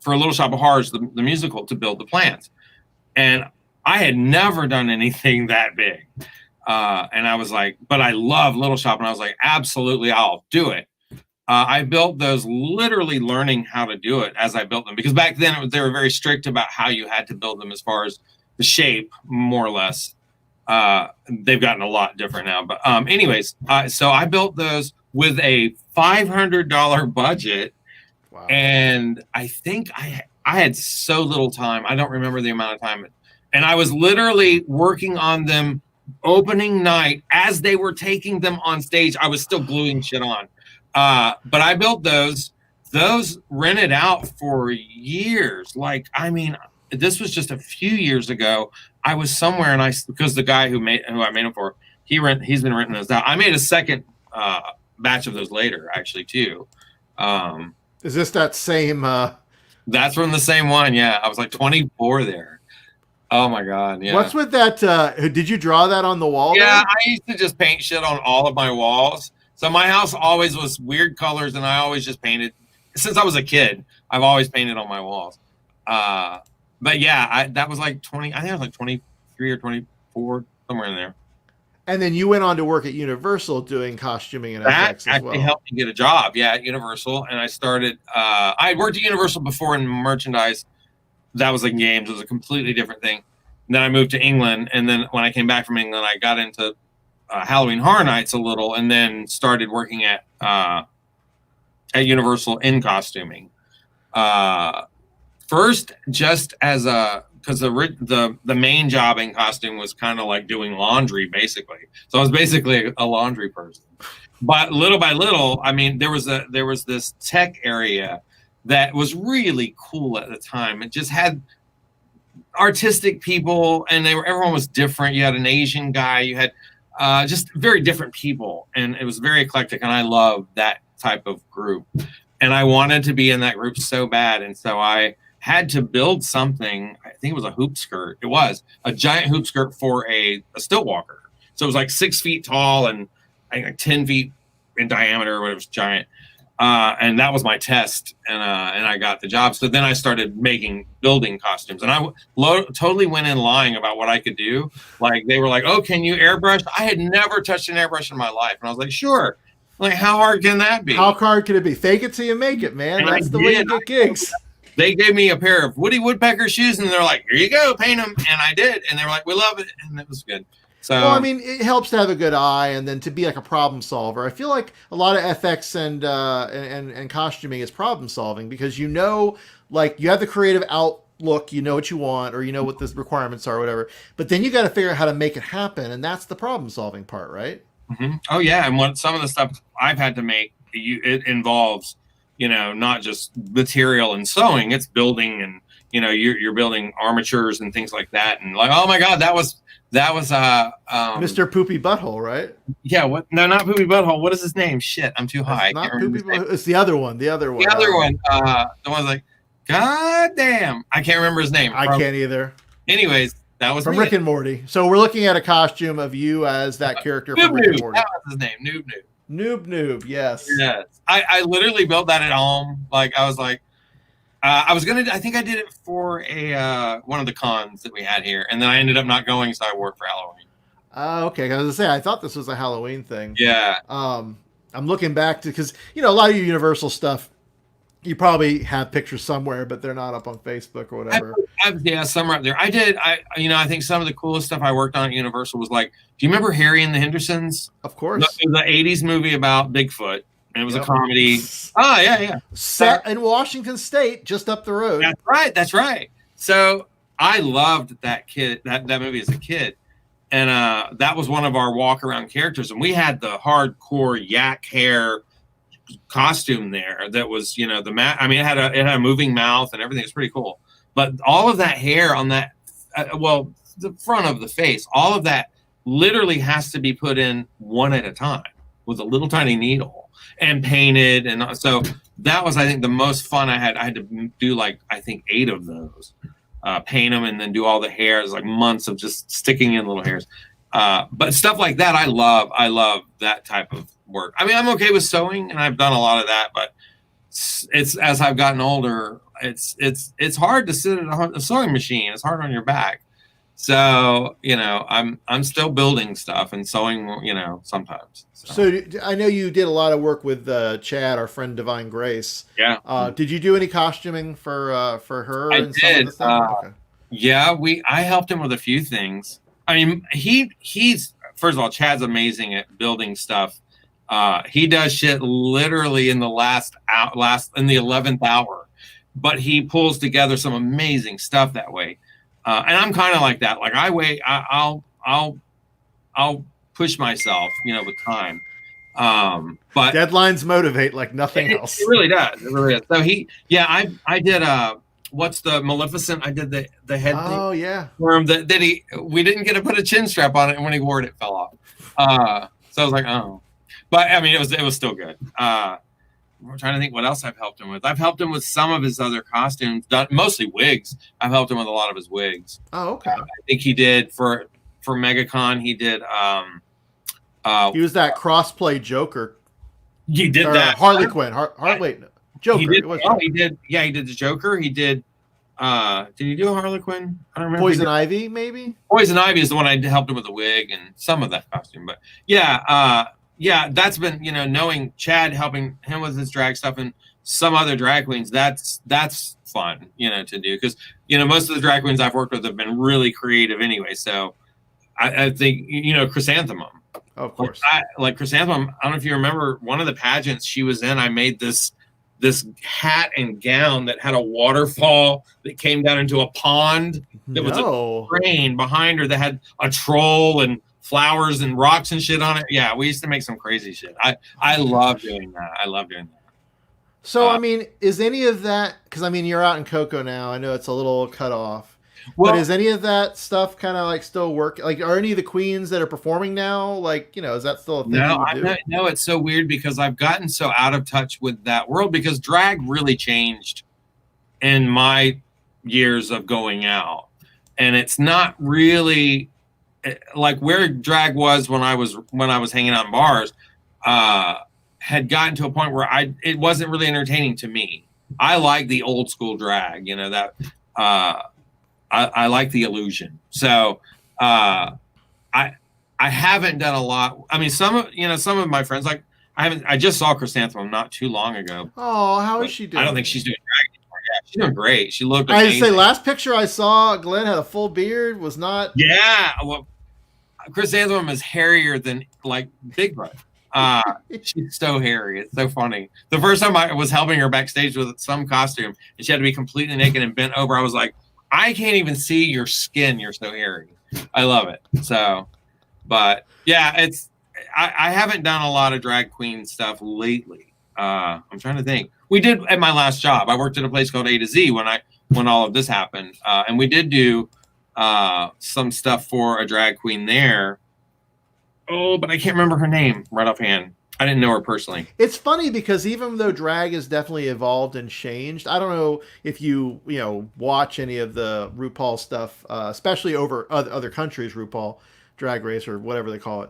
Little Shop of Horrors, the musical, to build the plants, and I had never done anything that big. And I was like, but I love Little Shop. And I was like, absolutely, I'll do it. I built those literally learning how to do it as I built them. Because back then they were very strict about how you had to build them as far as the shape, more or less. They've gotten a lot different now. But anyways, so I built those with a $500 budget. Wow. And I think I had so little time. I don't remember the amount of time. And I was literally working on them opening night as they were taking them on stage. I was still gluing shit on, but I built those rented out for years. Like, I mean, this was just a few years ago. I was somewhere and because the guy who I made them for, he's been renting those out. I made a second batch of those later actually too. Is this that same that's from the same one? Yeah, I was like 24 there. Oh my God! Yeah. What's with that? Did you draw that on the wall? Yeah, I used to just paint shit on all of my walls. So my house always was weird colors, and I always just painted. Since I was a kid, I've always painted on my walls. But yeah, that was like 20. I think I was like 23 or 24, somewhere in there. And then you went on to work at Universal doing costuming and that FX as well. That helped me get a job. Yeah, at Universal, and I started. I had worked at Universal before in merchandise. That was in games. It was a completely different thing. And then I moved to England, and then when I came back from England, I got into Halloween Horror Nights a little, and then started working at Universal in costuming. First, just as because the main job in costume was kind of like doing laundry, basically. So I was basically a laundry person. But little by little, I mean, there was this tech area that was really cool at the time. It just had artistic people, and everyone was different. You had an Asian guy, you had just very different people, and it was very eclectic. And I love that type of group, and I wanted to be in that group so bad. And so I had to build something. I think it was a hoop skirt. It was a giant hoop skirt for a stilt walker. So it was like 6 feet tall and I think like 10 feet in diameter, whatever. It was giant. And that was my test, and I got the job. So then I started building costumes, and I totally went in lying about what I could do. Like, they were like, "Oh, can you airbrush?" I had never touched an airbrush in my life, and I was like, "Sure." Like, how hard can that be? How hard can it be? Fake it till you make it, man. And that's the way you get gigs. They gave me a pair of Woody Woodpecker shoes, and they're like, "Here you go, paint them." And I did, and they were like, "We love it," and it was good. So, well, I mean, it helps to have a good eye, and then to be like a problem solver. I feel like a lot of FX and costuming is problem solving because like you have the creative outlook, you know what you want, or you know what the requirements are, or whatever. But then you got to figure out how to make it happen, and that's the problem solving part, right? Mm-hmm. Oh yeah, and some of the stuff I've had to make, it involves not just material and sewing, it's building, and you're building armatures and things like that. And like, oh my God, that was Mr. Poopy Butthole, right? Yeah, what? No, not Poopy Butthole. What is his name? Shit, I'm too high. Not Poopy Butthole. It's the other one. The other one. The one's like, God damn, I can't remember his name. I can't either. Anyways, that was from Rick and Morty. So we're looking at a costume of you as that character from Rick and Morty. That was his name, Noob. Yes. I literally built that at home. Like I was like, I think I did it for a one of the cons that we had here, and then I ended up not going, so I wore it for Halloween. Okay. I was gonna say, I thought this was a Halloween thing. Yeah. I'm looking back to, because a lot of your Universal stuff, you probably have pictures somewhere, but they're not up on Facebook or whatever. Yeah, somewhere up there. I think some of the coolest stuff I worked on at Universal was like, do you remember Harry and the Hendersons? Of course. The 80s movie about Bigfoot. And it was a comedy. Oh, yeah. Set in Washington State, just up the road. That's right. So I loved that movie as a kid. And that was one of our walk-around characters. And we had the hardcore yak hair costume there that was, it had a moving mouth and everything. It's pretty cool. But all of that hair on that, the front of the face, all of that literally has to be put in one at a time with a little tiny needle and painted. And so that was, I think, the most fun I had. I had to do 8 of those, paint them and then do all the hair. It was like months of just sticking in little hairs. But stuff like that, I love that type of work. I mean, I'm okay with sewing, and I've done a lot of that, but it's as I've gotten older, it's hard to sit at a sewing machine. It's hard on your back. So, I'm still building stuff and sewing, sometimes. So I know you did a lot of work with Chad, our friend Divine Grace. Yeah. Did you do any costuming for her? I and did. Some of the stuff? Okay. Yeah, I helped him with a few things. I mean, he's first of all, Chad's amazing at building stuff. He does shit literally in the in the 11th hour, but he pulls together some amazing stuff that way. And I'm kind of like that. Like I'll push myself, with time. But deadlines motivate like nothing else. It really does. It really does. So I did what's the Maleficent? I did the head thing. Oh yeah. For him we didn't get to put a chin strap on it, and when he wore it, it fell off. So I was like, oh. But I mean, it was still good. I'm trying to think what else I've helped him with. I've helped him with some of his other costumes, mostly wigs. I've helped him with a lot of his wigs. Oh, okay. I think he did for MegaCon. He did. He was that crossplay Joker. He did that. Harley Quinn. Wait, no. Joker. He did. He did the Joker. He did. Did he do a Harley Quinn? I don't remember. Poison Ivy, maybe. Poison Ivy is the one I helped him with the wig and some of that costume. But yeah. Yeah, that's been, knowing Chad, helping him with his drag stuff and some other drag queens, that's fun, to do. Because, most of the drag queens I've worked with have been really creative anyway. So I think, Chrysanthemum. Of course. Like Chrysanthemum, I don't know if you remember one of the pageants she was in, I made this hat and gown that had a waterfall that came down into a pond. That was a train behind her that had a troll and flowers and rocks and shit on it. Yeah, we used to make some crazy shit. I love doing that. So, I mean, is any of that, because I mean, you're out in Cocoa now. I know it's a little cut off. But is any of that stuff kind of still work? Are any of the queens that are performing now, is that still a thing? No, it's so weird because I've gotten so out of touch with that world because drag really changed in my years of going out. And it's not really like where drag was when I was hanging out in bars, had gotten to a point where it wasn't really entertaining to me. I like the old school drag, that I like the illusion. So I haven't done a lot. I mean, some of my friends, I just saw Chrysanthemum not too long ago. Oh, how is she doing? I don't think she's doing drag anymore. Yeah, she's doing great. She looked amazing. I say last picture I saw, Glenn had a full beard, was not. Yeah. Well, Chrysanthemum is hairier than Bigfoot. She's so hairy. It's so funny. The first time I was helping her backstage with some costume and she had to be completely naked and bent over, I was like, I can't even see your skin. You're so hairy. I love it. So, but yeah, I haven't done a lot of drag queen stuff lately. I'm trying to think. We did at my last job. I worked at a place called A to Z when all of this happened, and we did do some stuff for a drag queen there. Oh, but I can't remember her name right offhand. I didn't know her personally. It's funny because even though drag has definitely evolved and changed, I don't know if you watch any of the RuPaul stuff, especially over other countries, RuPaul Drag Race or whatever they call it.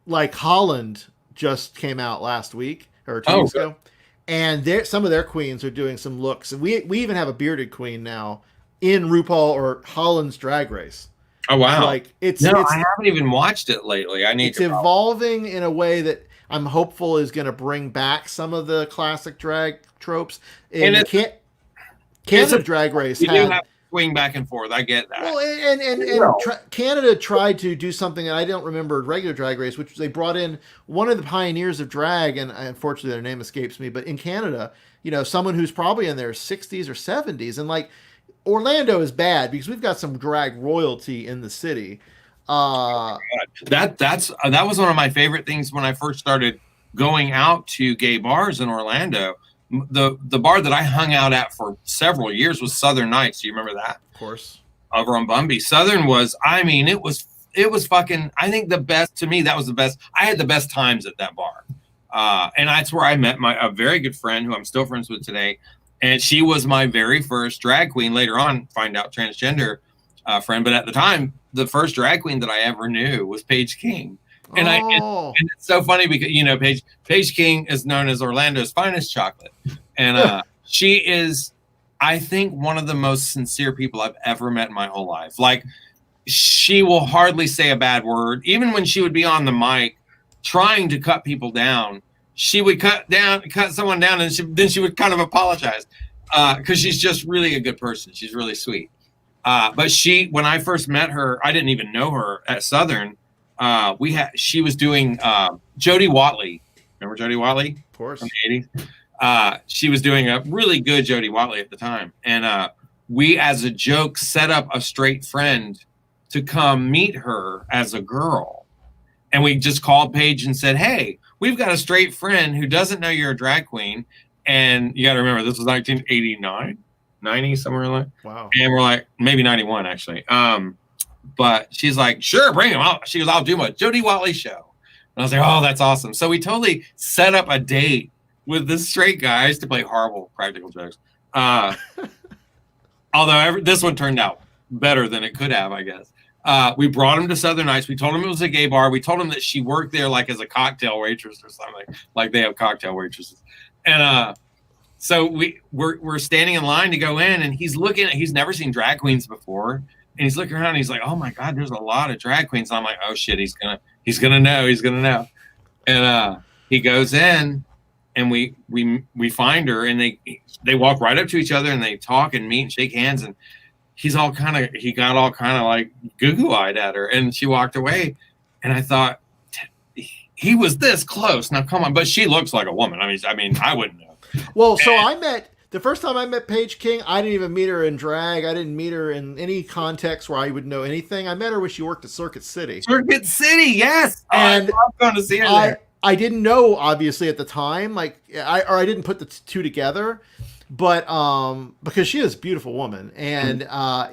Like Holland just came out last week or 2 weeks ago, and some of their queens are doing some looks. And we even have a bearded queen now in RuPaul or Holland's Drag Race. Oh wow! Like I haven't even watched it lately. It's evolving in a way that I'm hopeful is going to bring back some of the classic drag tropes. And Canada Drag Race you do have to swing back and forth. I get that. Well, Canada tried to do something that I don't remember regular Drag Race, which they brought in one of the pioneers of drag, and unfortunately their name escapes me. But in Canada, someone who's probably in their 60s or 70s, and like. Orlando is bad because we've got some drag royalty in the city. That was one of my favorite things when I first started going out to gay bars in Orlando. The bar that I hung out at for several years was Southern Nights. Do you remember that? Of course. Over on Bumby. Southern was, it was fucking, I think the best, to me, that was the best. I had the best times at that bar. And that's where I met a very good friend who I'm still friends with today. And she was my very first drag queen. Later on, find out transgender friend. But at the time, the first drag queen that I ever knew was Paige King. And and it's so funny because Paige King is known as Orlando's finest chocolate, and she is, I think, one of the most sincere people I've ever met in my whole life. Like, she will hardly say a bad word, even when she would be on the mic trying to cut people down. She would cut someone down, and then she would kind of apologize because she's just really a good person. She's really sweet. But when I first met her, I didn't even know her at Southern. She was doing Jodie Watley. Remember Jodie Watley? Of course. From the 80s. She was doing a really good Jodie Watley at the time. And we, as a joke, set up a straight friend to come meet her as a girl. And we just called Paige and said, hey, we've got a straight friend who doesn't know you're a drag queen. And you got to remember, this was 1989, 90, somewhere like that. Wow. And we're like, maybe 91, actually. But she's like, sure, bring him out. She goes, I'll do my Jodie Watley show. And I was like, oh, that's awesome. So we totally set up a date with this straight guy. I used to play horrible practical jokes. Although this one turned out better than it could have, I guess. We brought him to Southern Nights. We told him it was a gay bar. We told him that she worked there like as a cocktail waitress or something, like they have cocktail waitresses. And so we're standing in line to go in, and he's never seen drag queens before. And he's looking around and he's like, oh my God, there's a lot of drag queens. And I'm like, oh shit, he's gonna know. And he goes in, and we find her, and they walk right up to each other, and they talk and meet and shake hands, and he got all kind of like goo-goo-eyed at her, and she walked away. And I thought, he was this close. Now come on, but she looks like a woman. I mean, I wouldn't know. Well, so the first time I met Paige King, I didn't even meet her in drag. I didn't meet her in any context where I would know anything. I met her when she worked at Circuit City. Circuit City, yes. And I love going to see her there. I didn't know, obviously, at the time, I didn't put the two together, but because she is a beautiful woman, and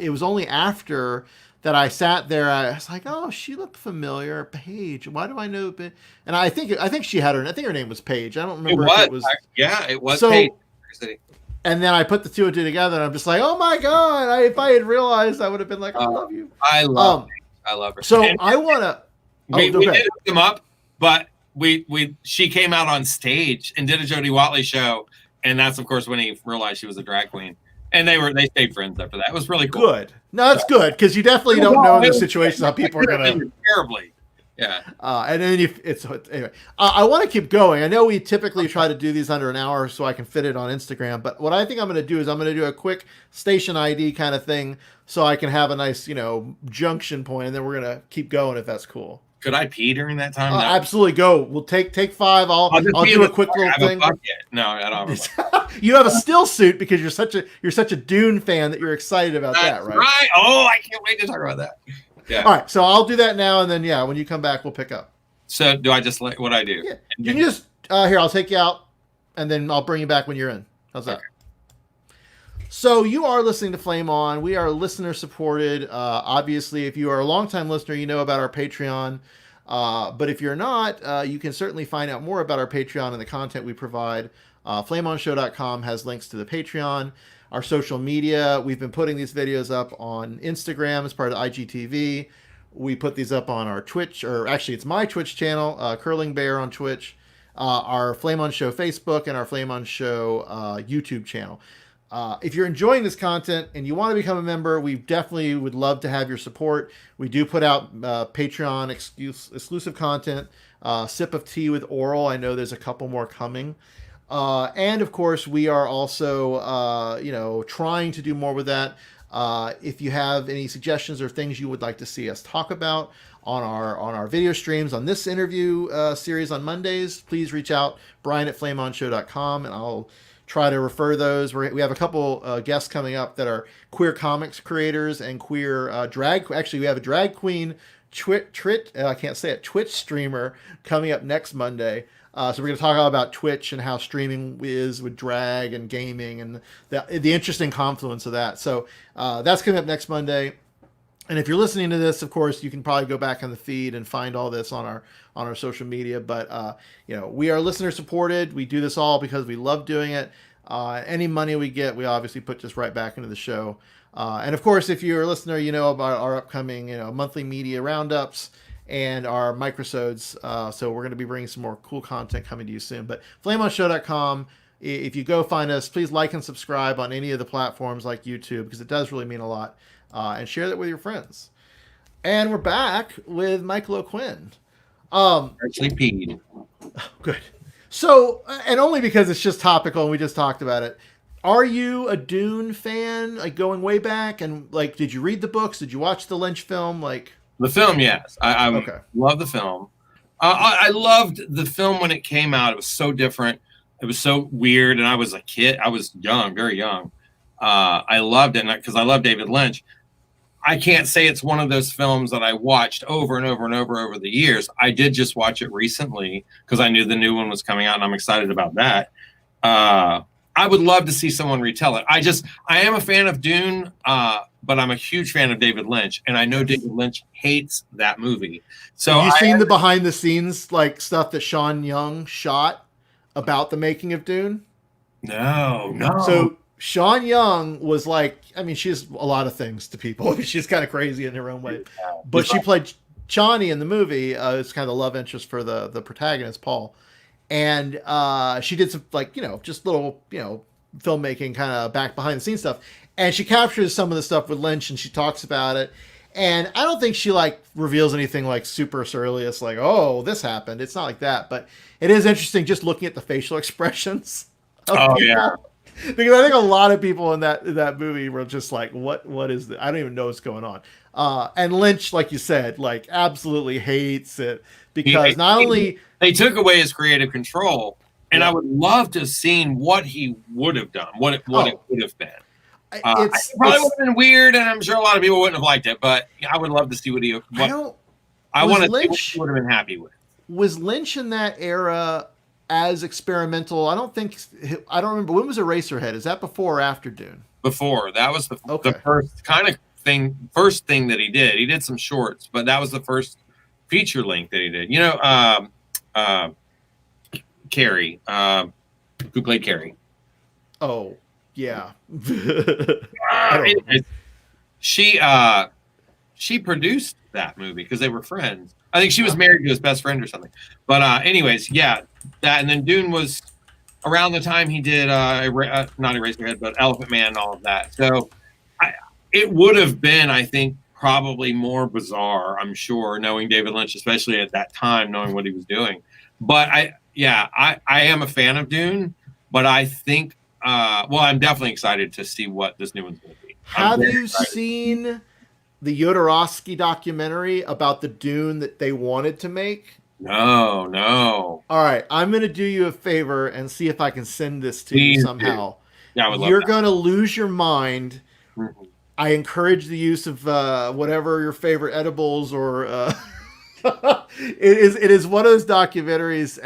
it was only after that I sat there, I was like, oh, she looked familiar. Paige, why do I know? And I think she had her. I think her name was Paige. I don't remember if it was. It was Paige. And then I put the two together, and I'm just like, oh my God! If I had realized, I would have been like, I love you. I love her. So I want to. We did hook them up, but she came out on stage and did a Jodie Watley show, and that's of course when he realized she was a drag queen, and they stayed friends after that. It was really cool. Good. No, that's good because you definitely don't know in this situation how people are gonna terribly. Yeah. And then anyway, I want to keep going. I know we typically try to do these under an hour so I can fit it on Instagram, but what I think I'm going to do is I'm going to do a quick station ID kind of thing so I can have a nice, junction point, and then we're going to keep going if that's cool. Could I pee during that time? Absolutely, go. We'll take 5. I'll do a quick little thing. No, I don't have You have a still suit because you're such a Dune fan that you're excited about that, right? Right. Oh, I can't wait to talk about that. Yeah. All right, so I'll do that now, and then when you come back, we'll pick up. So do I just what I do? Yeah. You can just Here, I'll take you out, and then I'll bring you back when you're in. How's that? Okay. So you are listening to Flame On. We are listener supported. Obviously, if you are a longtime listener, you know about our Patreon. But if you're not, you can certainly find out more about our Patreon and the content we provide. FlameOnShow.com has links to the Patreon. Our social media, we've been putting these videos up on Instagram as part of IGTV. We put these up on our Twitch, or actually it's my Twitch channel, Curling Bear on Twitch, our Flame On Show Facebook, and our Flame On Show YouTube channel. If you're enjoying this content and you want to become a member, we definitely would love to have your support. We do put out Patreon exclusive content, Sip of Tea with Oral. I know there's a couple more coming. And of course, we are also, trying to do more with that. If you have any suggestions or things you would like to see us talk about on our video streams on this interview series on Mondays, please reach out, Bryan at flameonshow.com, and I'll try to refer those. We have a couple guests coming up that are queer comics creators and queer drag. Actually, we have a drag queen Twitch streamer coming up next Monday. So we're going to talk all about Twitch and how streaming is with drag and gaming and the interesting confluence of that. So that's coming up next Monday. And if you're listening to this, of course, you can probably go back on the feed and find all this on our social media. But we are listener supported. We do this all because we love doing it. Any money we get, we obviously put just right back into the show. And of course, if you're a listener, you know about our upcoming monthly media roundups and our microsodes. So we're going to be bringing some more cool content coming to you soon. But flameonshow.com, if you go find us, please like and subscribe on any of the platforms like YouTube, because it does really mean a lot. And share that with your friends. And we're back with Michael O'Quinn. Actually peed. Good. So, and only because it's just topical and we just talked about it. Are you a Dune fan, like going way back? And like, did you read the books? Did you watch the Lynch film? Like the film, yes. I okay. Love the film. I loved the film when it came out. It was so different. It was so weird. And I was a kid. I was young, very young. I loved it because I love David Lynch. I can't say it's one of those films that I watched over and over and over the years. I did just watch it recently because I knew the new one was coming out, and I'm excited about that. I would love to see someone retell it. I am a fan of Dune, but I'm a huge fan of David Lynch, and I know David Lynch hates that movie. So have you seen the behind the scenes like stuff that Sean Young shot about the making of Dune? No. So Sean Young was like, I mean, she's a lot of things to people. She's kind of crazy in her own way. But she played Chani in the movie. It's kind of the love interest for the protagonist, Paul. And she did some, like, just little, filmmaking kind of back behind the scenes stuff. And she captures some of the stuff with Lynch and she talks about it. And I don't think she, like, reveals anything, like, super surrealist, like, oh, this happened. It's not like that. But it is interesting just looking at the facial expressions of people. Yeah. Because I think a lot of people in that movie were just like, what is this? I don't even know what's going on. And Lynch, like you said, like absolutely hates it because they took away his creative control, and yeah. I would love to have seen what he would have done, what it would have been. It probably would have been weird, and I'm sure a lot of people wouldn't have liked it, but I would love to see what I want to see what he would have been happy with. Was Lynch in that era as experimental? I don't remember. When was Eraserhead? Is that before or after Dune? Before. That was the first thing that he did. He did some shorts, but that was the first feature length that he did. Carrie, who played Carrie. Oh, yeah. She produced that movie because they were friends. I think she was married to his best friend or something. But anyways, yeah, that. And then Dune was around the time he did not Eraserhead, but Elephant Man and all of that. So it would have been, I think, probably more bizarre, I'm sure, knowing David Lynch, especially at that time, knowing what he was doing. But I am a fan of Dune, but I think, I'm definitely excited to see what this new one's going to be. Have you seen the Jodorowsky documentary about the Dune that they wanted to make? No. All right, I'm going to do you a favor and see if I can send this to you somehow. Yeah, I would love You're going to lose your mind. Mm-hmm. I encourage the use of whatever your favorite edibles or it is one of those documentaries.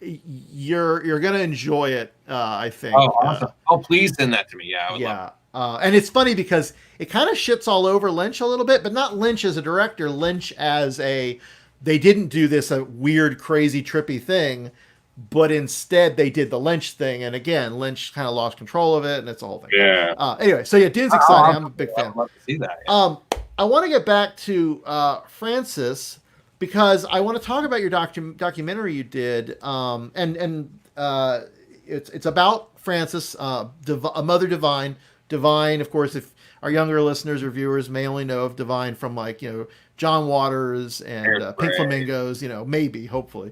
you're gonna enjoy it. I Oh, think. awesome. Oh, please send that to me. Yeah, I would love Yeah. And it's funny because it kind of shits all over Lynch a little bit, but not Lynch as a director, Lynch as a, they didn't do this a weird, crazy, trippy thing, but instead they did the Lynch thing. And again, Lynch kind of lost control of it, and it's a whole thing. it. Yeah. Anyway, so yeah, Dune's Oh, exciting. I'm a big I fan. would love to see that. Yeah. I want to get back to Francis because I want to talk about your documentary you did, it's about Francis, a Mother Divine. Divine, of course, if our younger listeners or viewers may only know of Divine from like John Waters and Pink Flamingos, maybe hopefully,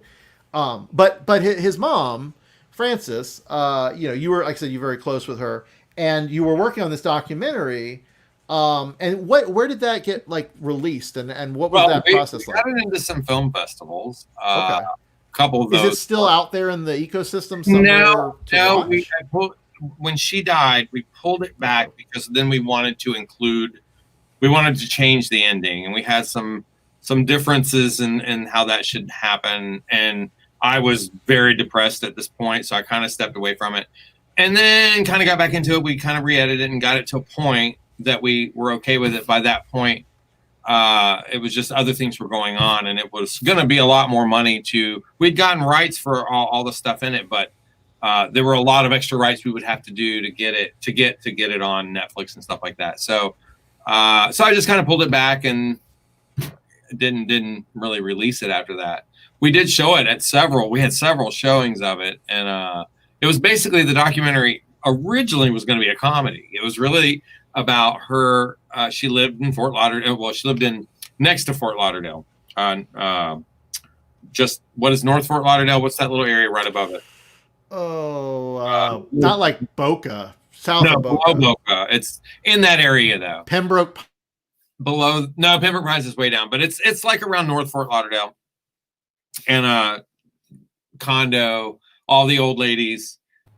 but his mom Francis, you were, like I said, you were very close with her, and you were working on this documentary. And where did that get like released, and what was that process we like? got it into some film festivals. Okay. A couple of those. Is it still out there in the ecosystem somewhere? No. When she died, we pulled it back because then we wanted to change the ending, and we had some differences in how that should happen. And I was very depressed at this point, so I kind of stepped away from it, and then kind of got back into it. We kind of re-edited it and got it to a point that we were okay with it. By that point, it was just other things were going on, and it was going to be a lot more money we'd gotten rights for all the stuff in it, but there were a lot of extra rights we would have to do to get it on Netflix and stuff like that. So I just kind of pulled it back and didn't really release it after that. We did show it we had several showings of it, and it was basically, the documentary originally was going to be a comedy. It was really about her. She lived in Fort Lauderdale. Well, she lived next to Fort Lauderdale. Just what is North Fort Lauderdale? What's that little area right above it? Oh, not like Boca, south of Below Boca. Boca. It's in that area though. Pembroke. Pembroke Pines is way down, but it's like around North Fort Lauderdale. And condo, all the old ladies,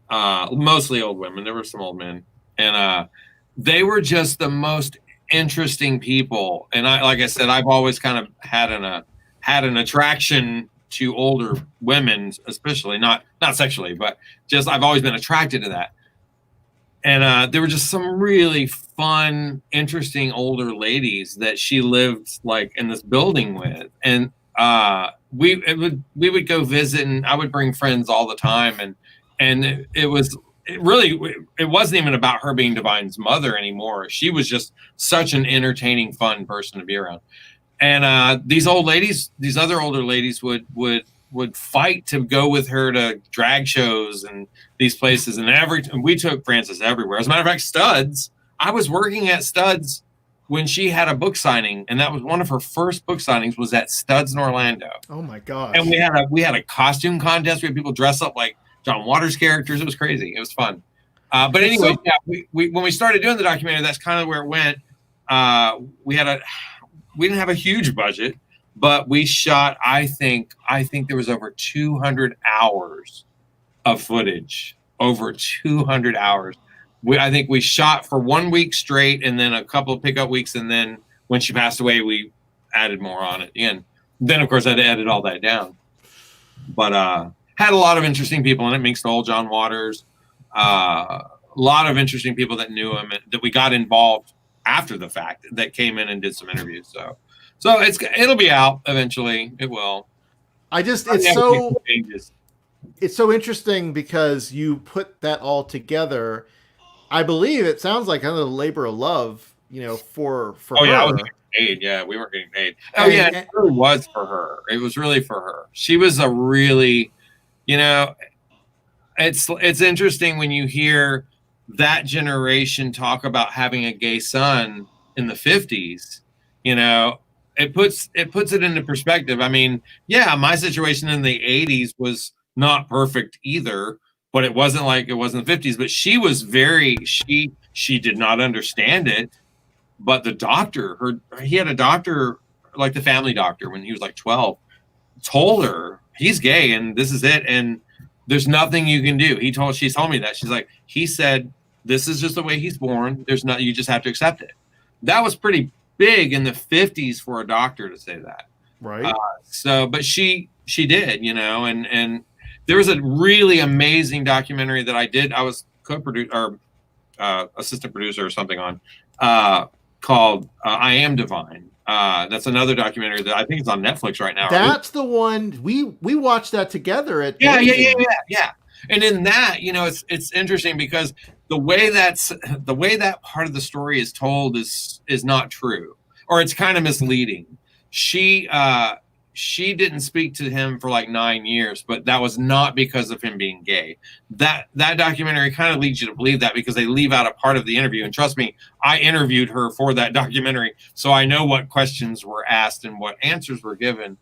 mostly old women. There were some old men, and they were just the most interesting people. And like I said, I've always kind of had an attraction to older women, especially not sexually, but just I've always been attracted to that. And there were just some really fun, interesting older ladies that she lived like in this building with, and we would go visit, and I would bring friends all the time, and it wasn't even about her being Divine's mother anymore. She was just such an entertaining, fun person to be around. And these other older ladies would fight to go with her to drag shows and these places. And we took Frances everywhere. As a matter of fact, Studs, I was working at Studs when she had a book signing, and that was one of her first book signings, was at Studs in Orlando. Oh my gosh. And we had a costume contest. We had people dress up like John Waters characters. It was crazy. It was fun. But anyway, we when we started doing the documentary, that's kind of where it went. We didn't have a huge budget, but we shot, I think there was over 200 hours of footage, over 200 hours. I think we shot for 1 week straight, and then a couple of pickup weeks. And then when she passed away, we added more on at the end. Then of course I had to edit all that down, but had a lot of interesting people in it. Minx Knoll, John Waters, a lot of interesting people that knew him and that we got involved after the fact that came in and did some interviews. So it'll be out eventually. It will. It's so interesting because you put that all together. I believe it sounds like kind of a labor of love, for her. Yeah, I was getting paid. Yeah, we weren't getting paid. It really was for her. It was really for her. She was a really, it's interesting when you hear that generation talk about having a gay son in the 50s. It puts it into perspective. I mean, yeah, my situation in the 80s was not perfect either, but it wasn't like it was in the 50s. But she was she did not understand it. But the doctor, he had a doctor, like the family doctor, when he was like 12, told her he's gay and this is it, and there's nothing you can do. She told me that. She's like, he said, this is just the way he's born. You just have to accept it. That was pretty big in the 50s for a doctor to say that. Right. But she did, and There was a really amazing documentary that I did. I was co-producer or assistant producer or something on, called I Am Divine. That's another documentary that I think is on Netflix right now. That's the one we watched that together at Yeah. And in that, it's interesting because the way that part of the story is told is not true, or it's kind of misleading. She didn't speak to him for like 9 years, but that was not because of him being gay. That documentary kind of leads you to believe that because they leave out a part of the interview. And trust me, I interviewed her for that documentary, so I know what questions were asked and what answers were given.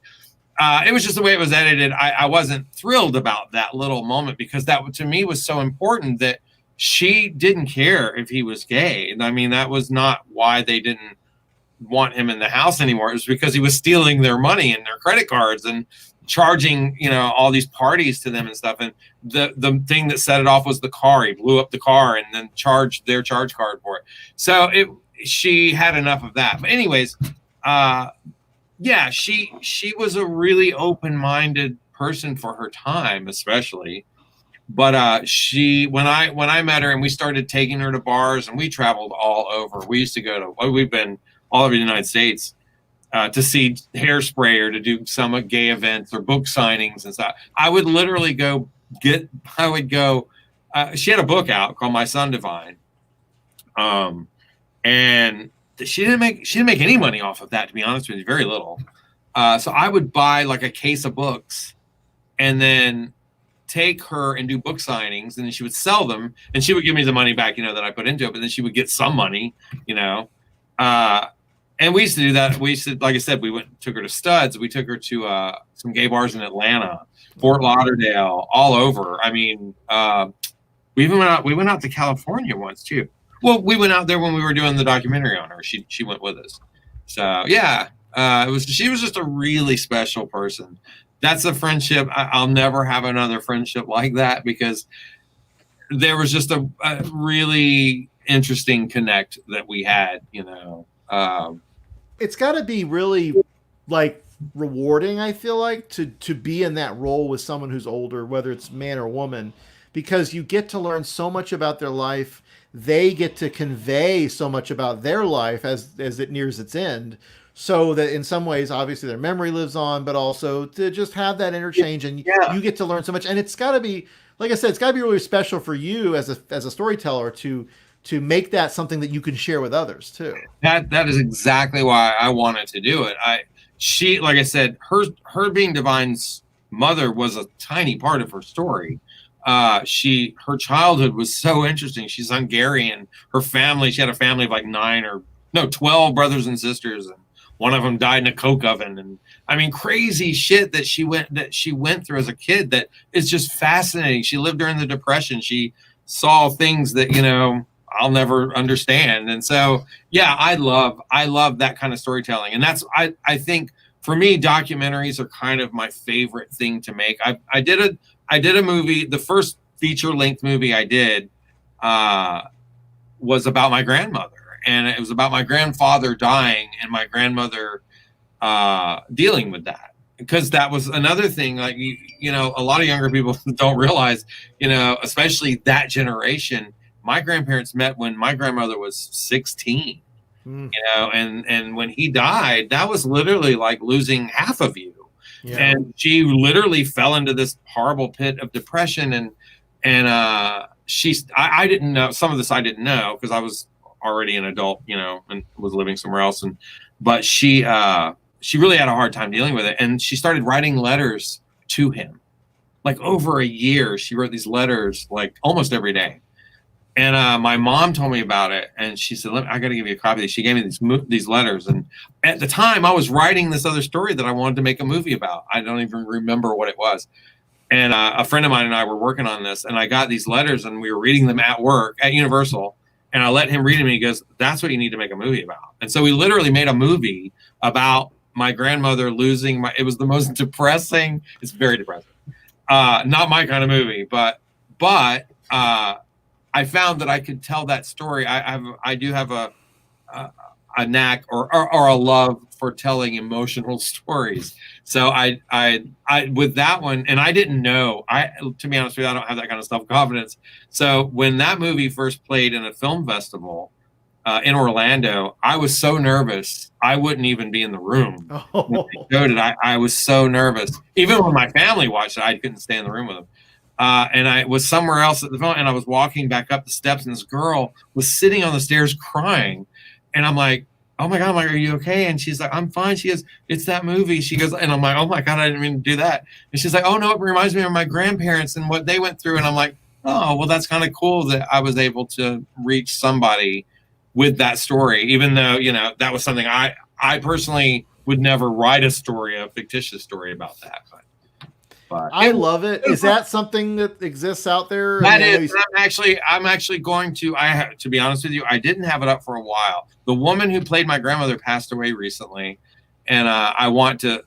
It was just the way it was edited. I wasn't thrilled about that little moment because that to me was so important that she didn't care if he was gay. And I mean, that was not why they didn't want him in the house anymore. It was because he was stealing their money and their credit cards and charging, all these parties to them and stuff. And the thing that set it off was the car. He blew up the car and then charged their charge card for it. So she had enough of that. But anyways, yeah, she was a really open-minded person for her time, especially. But when I met her and we started taking her to bars and we traveled all over. We used to we've been all over the United States to see Hairspray or to do some gay events or book signings and stuff. I would literally go. She had a book out called My Son Divine, and she didn't make any money off of that, to be honest with you, very little. So I would buy like a case of books, and then take her and do book signings, and then she would sell them, and she would give me the money back, that I put into it, but then she would get some money, and we used to do that. We used to, like I said, took her to Studs. We took her to some gay bars in Atlanta, Fort Lauderdale, all over. I mean, we went out to California once too. Well, we went out there when we were doing the documentary on her. She went with us. So yeah, she was just a really special person. That's a friendship. I'll never have another friendship like that because there was just a really interesting connect that we had, It's got to be really like rewarding, I feel like, to be in that role with someone who's older, whether it's man or woman, because you get to learn so much about their life. They get to convey so much about their life as it nears its end. So that in some ways, obviously, their memory lives on, but also to just have that interchange, and you get to learn so much. And it's got to be, like I said, it's got to be really special for you as a storyteller to make that something that you can share with others too. That is exactly why I wanted to do it. She, like I said, her being Divine's mother was a tiny part of her story. Her childhood was so interesting. She's Hungarian. Her family, she had a family of like 12 brothers and sisters, and one of them died in a coke oven. And I mean, crazy shit that she went through as a kid that is just fascinating. She lived during the Depression. She saw things that, I'll never understand. And so, yeah, I love that kind of storytelling. And that's, I think for me, documentaries are kind of my favorite thing to make. I did a movie. The first feature length movie I did was about my grandmother, and it was about my grandfather dying and my grandmother dealing with that. Because that was another thing, like, a lot of younger people don't realize, especially that generation, my grandparents met when my grandmother was 16, and when he died, that was literally like losing half of you. Yeah. And she literally fell into this horrible pit of depression. And I didn't know some of this. I didn't know because I was already an adult, and was living somewhere else. But she really had a hard time dealing with it. And she started writing letters to him, like over a year. She wrote these letters like almost every day. And my mom told me about it, and she said, I got to give you a copy of these. She gave me these letters. And at the time, I was writing this other story that I wanted to make a movie about. I don't even remember what it was. And a friend of mine and I were working on this, and I got these letters, and we were reading them at work at Universal. And I let him read them, and he goes, that's what you need to make a movie about. And so we literally made a movie about my grandmother losing it was the most depressing. It's very depressing. Not my kind of movie, but I found that I could tell that story. I do have a knack or a love for telling emotional stories. So I with that one, and I didn't know, to be honest with you, I don't have that kind of self-confidence. So when that movie first played in a film festival in Orlando, I was so nervous I wouldn't even be in the room when they showed it. I was so nervous. Even when my family watched it, I couldn't stay in the room with them. And I was somewhere else at the phone, and I was walking back up the steps, and this girl was sitting on the stairs crying. And I'm like, oh my God, I'm like, are you okay? And she's like, I'm fine. She goes, it's that movie. She goes, and I'm like, oh my God, I didn't mean to do that. And she's like, oh no, it reminds me of my grandparents and what they went through. And I'm like, oh, well, that's kind of cool that I was able to reach somebody with that story, even though, that was something I personally would never write a fictitious story about that. But I love it. Is that something that exists out there? That is. I'm actually going to. To be honest with you, I didn't have it up for a while. The woman who played my grandmother passed away recently, and I want to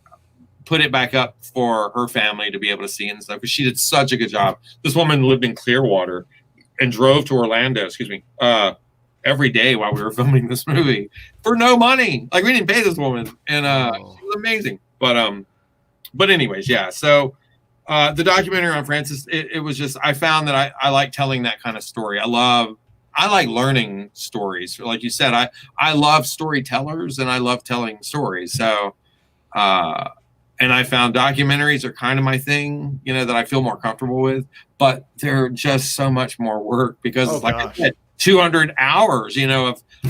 put it back up for her family to be able to see and stuff, because she did such a good job. This woman lived in Clearwater and drove to Orlando. Every day while we were filming this movie for no money. Like, we didn't pay this woman, and she was amazing. But anyways, yeah. So. The documentary on Frances, it was just, I found that I like telling that kind of story. I like learning stories. Like you said, I love storytellers and I love telling stories. So, and I found documentaries are kind of my thing, that I feel more comfortable with, but they're just so much more work because I said, 200 hours,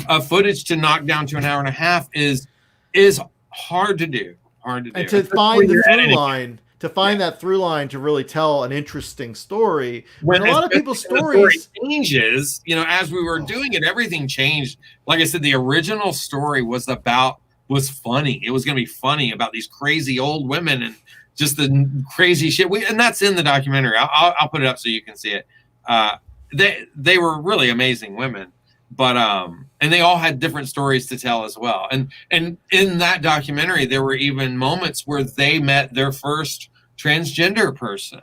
of footage to knock down to an hour and a half is hard to do. And to find the through line. To find that through line to really tell an interesting story. When a lot of people's stories changes, as we were doing it, everything changed. Like I said, the original story was funny. It was going to be funny about these crazy old women and just the crazy shit. And that's in the documentary. I'll put it up so you can see it. They were really amazing women, but and they all had different stories to tell as well. And in that documentary, there were even moments where they met their first transgender person.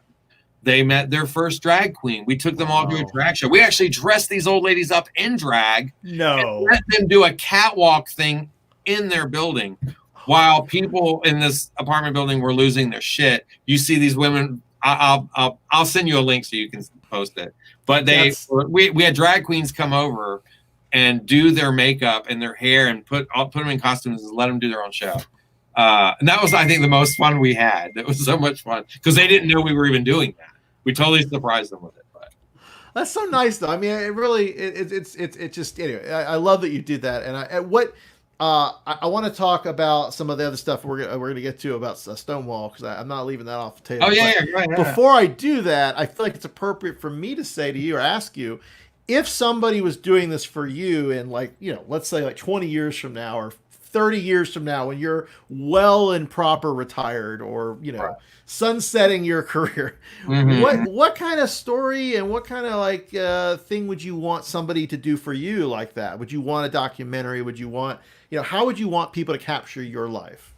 They met their first drag queen. We took them all to a drag show. We actually dressed these old ladies up in drag. No. And let them do a catwalk thing in their building while people in this apartment building were losing their shit. You see these women. I'll send you a link so you can post it. But we had drag queens come over and do their makeup and their hair and put them in costumes and let them do their own show. And that was, I think, the most fun we had. It was so much fun because they didn't know we were even doing that. We totally surprised them with it. But that's so nice, though. I mean, it really, it's just, anyway, I love that you did that. And I want to talk about some of the other stuff we're going to get to about Stonewall, because I'm not leaving that off the table. Oh, yeah, right. Before I do that, I feel like it's appropriate for me to say to you or ask you, if somebody was doing this for you in, like, let's say like 20 years from now or 30 years from now, when you're well and proper retired, or, right, sunsetting your career, what kind of story and what kind of like thing would you want somebody to do for you like that? Would you want a documentary? Would you want, how would you want people to capture your life?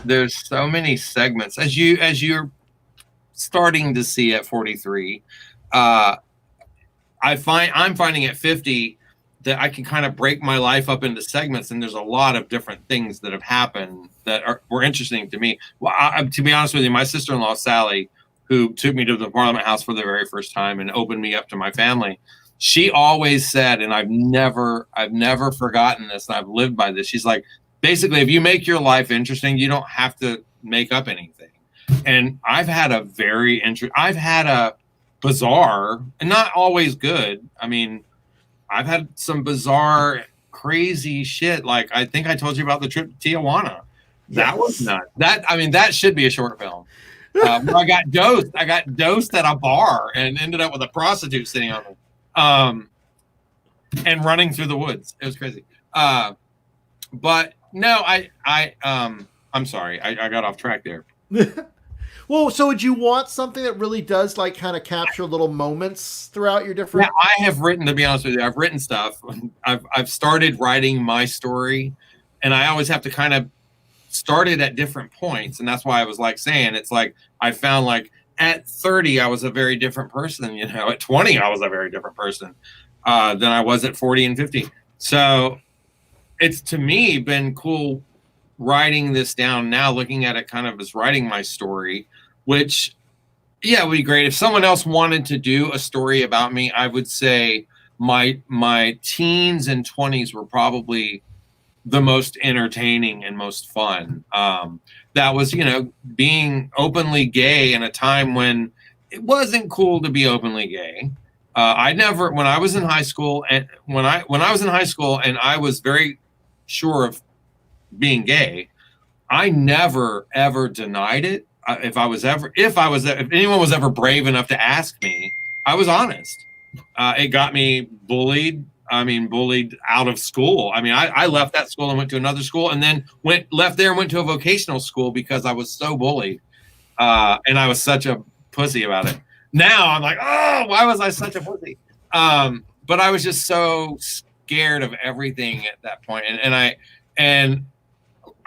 There's so many segments as you're starting to see at 43. I'm finding at 50 that I can kind of break my life up into segments, and there's a lot of different things that have happened that were interesting to me. Well, to be honest with you, my sister-in-law Sally, who took me to the Parliament House for the very first time and opened me up to my family, she always said, and I've never forgotten this, and I've lived by this. She's like, basically, if you make your life interesting, you don't have to make up anything. And I've had a bizarre, and not always good. I mean, I've had some bizarre, crazy shit. Like, I think I told you about the trip to Tijuana. Yes. That was nuts. That should be a short film. I got dosed at a bar and ended up with a prostitute sitting on me, and running through the woods. It was crazy. But no, I'm sorry. I got off track there. Well, so would you want something that really does like kind of capture little moments throughout your different? Yeah, I have written, to be honest with you, I've written stuff. I've started writing my story, and I always have to kind of start it at different points. And that's why I was like saying, it's like, I found like at 30, I was a very different person. At 20, I was a very different person than I was at 40 and 50. So it's to me been cool writing this down now, looking at it kind of as writing my story, which, yeah, it would be great. If someone else wanted to do a story about me, I would say my teens and 20s were probably the most entertaining and most fun. That was, being openly gay in a time when it wasn't cool to be openly gay. I never, when I was in high school, and when I was in high school, and I was very sure of being gay, I never ever denied it. If anyone was ever brave enough to ask me, I was honest. It got me bullied. I mean, bullied out of school. I mean, I left that school and went to another school, and then left there and went to a vocational school because I was so bullied, and I was such a pussy about it. Now I'm like, oh, why was I such a pussy? But I was just so scared of everything at that point, and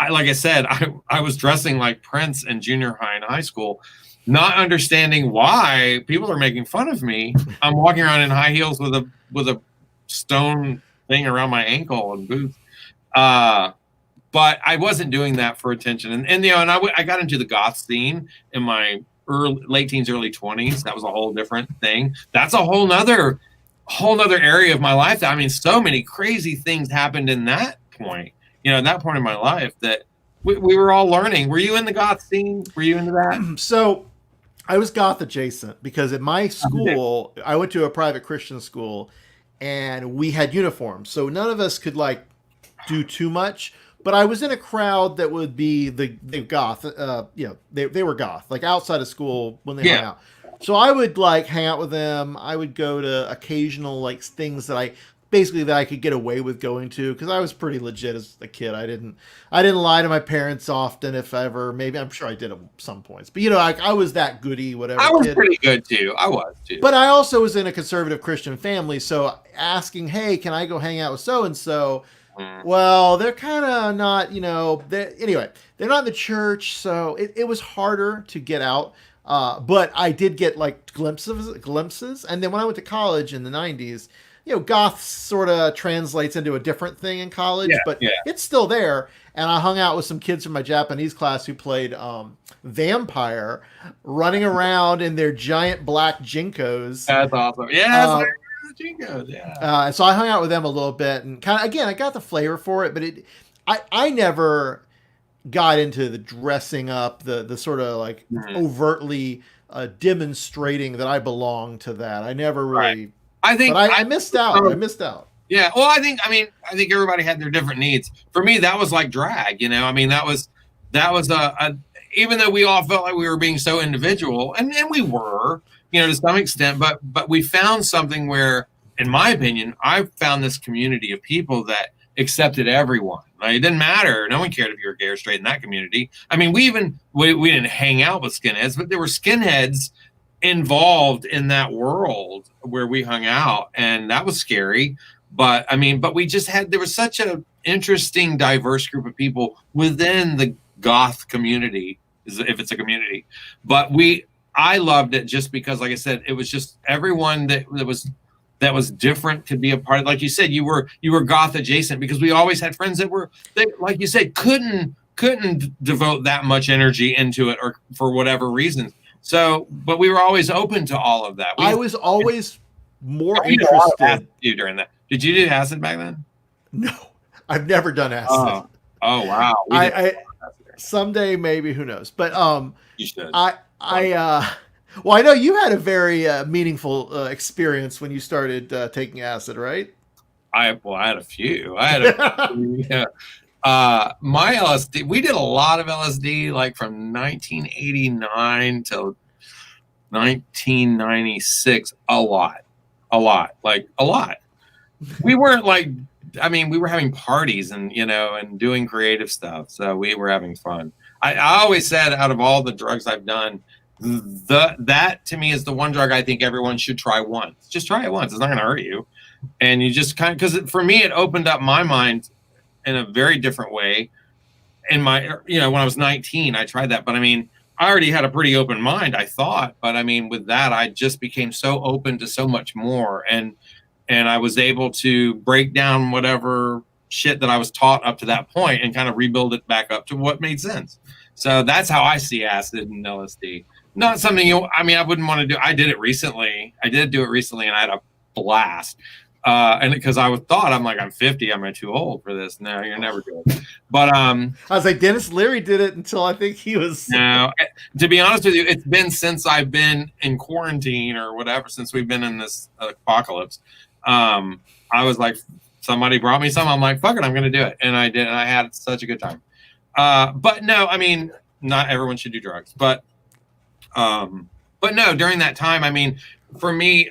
like I said, I was dressing like Prince in junior high and high school, not understanding why people are making fun of me. I'm walking around in high heels with a stone thing around my ankle and boots. But I wasn't doing that for attention. And I got into the goth scene in my late teens, early 20s. That was a whole different thing. That's a whole nother area of my life. I mean, so many crazy things happened in that point. At that point in my life that we were all learning. Were you in the goth scene? Were you into that? So I was goth adjacent because at my school, I went to a private Christian school, and we had uniforms. So none of us could do too much, but I was in a crowd that would be the goth, they were goth, like outside of school when they hung out. So I would hang out with them. I would go to occasional things that I could get away with going to, because I was pretty legit as a kid. I didn't lie to my parents often, if ever. Maybe, I'm sure I did at some points, but I was that goody, whatever. I was pretty good too. I was too. But I also was in a conservative Christian family, so asking, hey, can I go hang out with so and so? Well, they're kind of not, anyway, they're not in the church, so it was harder to get out. But I did get glimpses, and then when I went to college in the 90s, goth sort of translates into a different thing in college, but it's still there. And I hung out with some kids from my Japanese class who played vampire, running around in their giant black jinkos. That's awesome. Yeah, jinkos. Yeah. So I hung out with them a little bit, and kind of, again, I got the flavor for it, but I never got into the dressing up, the sort of overtly demonstrating that I belong to that. I never really. Right. I think I missed out. I missed out. Yeah. Well, I think everybody had their different needs. For me, that was like drag, I mean, that was even though we all felt like we were being so individual, and we were, to some extent, but we found something where, in my opinion, I found this community of people that accepted everyone. It didn't matter. No one cared if you were gay or straight in that community. I mean, we didn't hang out with skinheads, but there were skinheads involved in that world where we hung out, and that was scary. But we just there was such an interesting, diverse group of people within the goth community, if it's a community. But I loved it just because, like I said, it was just everyone that was different could be a part of. Like you said, you were goth adjacent, because we always had friends that like you said, couldn't devote that much energy into it, or for whatever reasons. So, but we were always open to all of that. I was always more interested. During that, did you do acid back then? No, I've never done acid. Oh wow! I someday, maybe, who knows? But you should. Well, I know you had a very meaningful experience when you started taking acid, right? I had a few. Yeah. My LSD, we did a lot of LSD, from 1989 till 1996. A lot. We weren't we were having parties and, and doing creative stuff. So we were having fun. I always said, out of all the drugs I've done, that to me is the one drug I think everyone should try once. Just try it once. It's not going to hurt you. And you just because for me, it opened up my mind in a very different way. In my, when I was 19, I tried that, but I already had a pretty open mind, I thought, but with that, I just became so open to so much more. And I was able to break down whatever shit that I was taught up to that point and kind of rebuild it back up to what made sense. So that's how I see acid and LSD. Not something I wouldn't want to do. I did it recently. I did do it recently, and I had a blast. And because I'm like, I'm 50. Am I too old for this? No, you're never doing it. But I was like, Dennis Leary did it until I think he was. No, to be honest with you, it's been since I've been in quarantine or whatever, since we've been in this apocalypse. I was like, somebody brought me some. I'm like, fuck it, I'm going to do it. And I did. And I had such a good time. But no, I mean, not everyone should do drugs, but no, during that time, I mean, for me,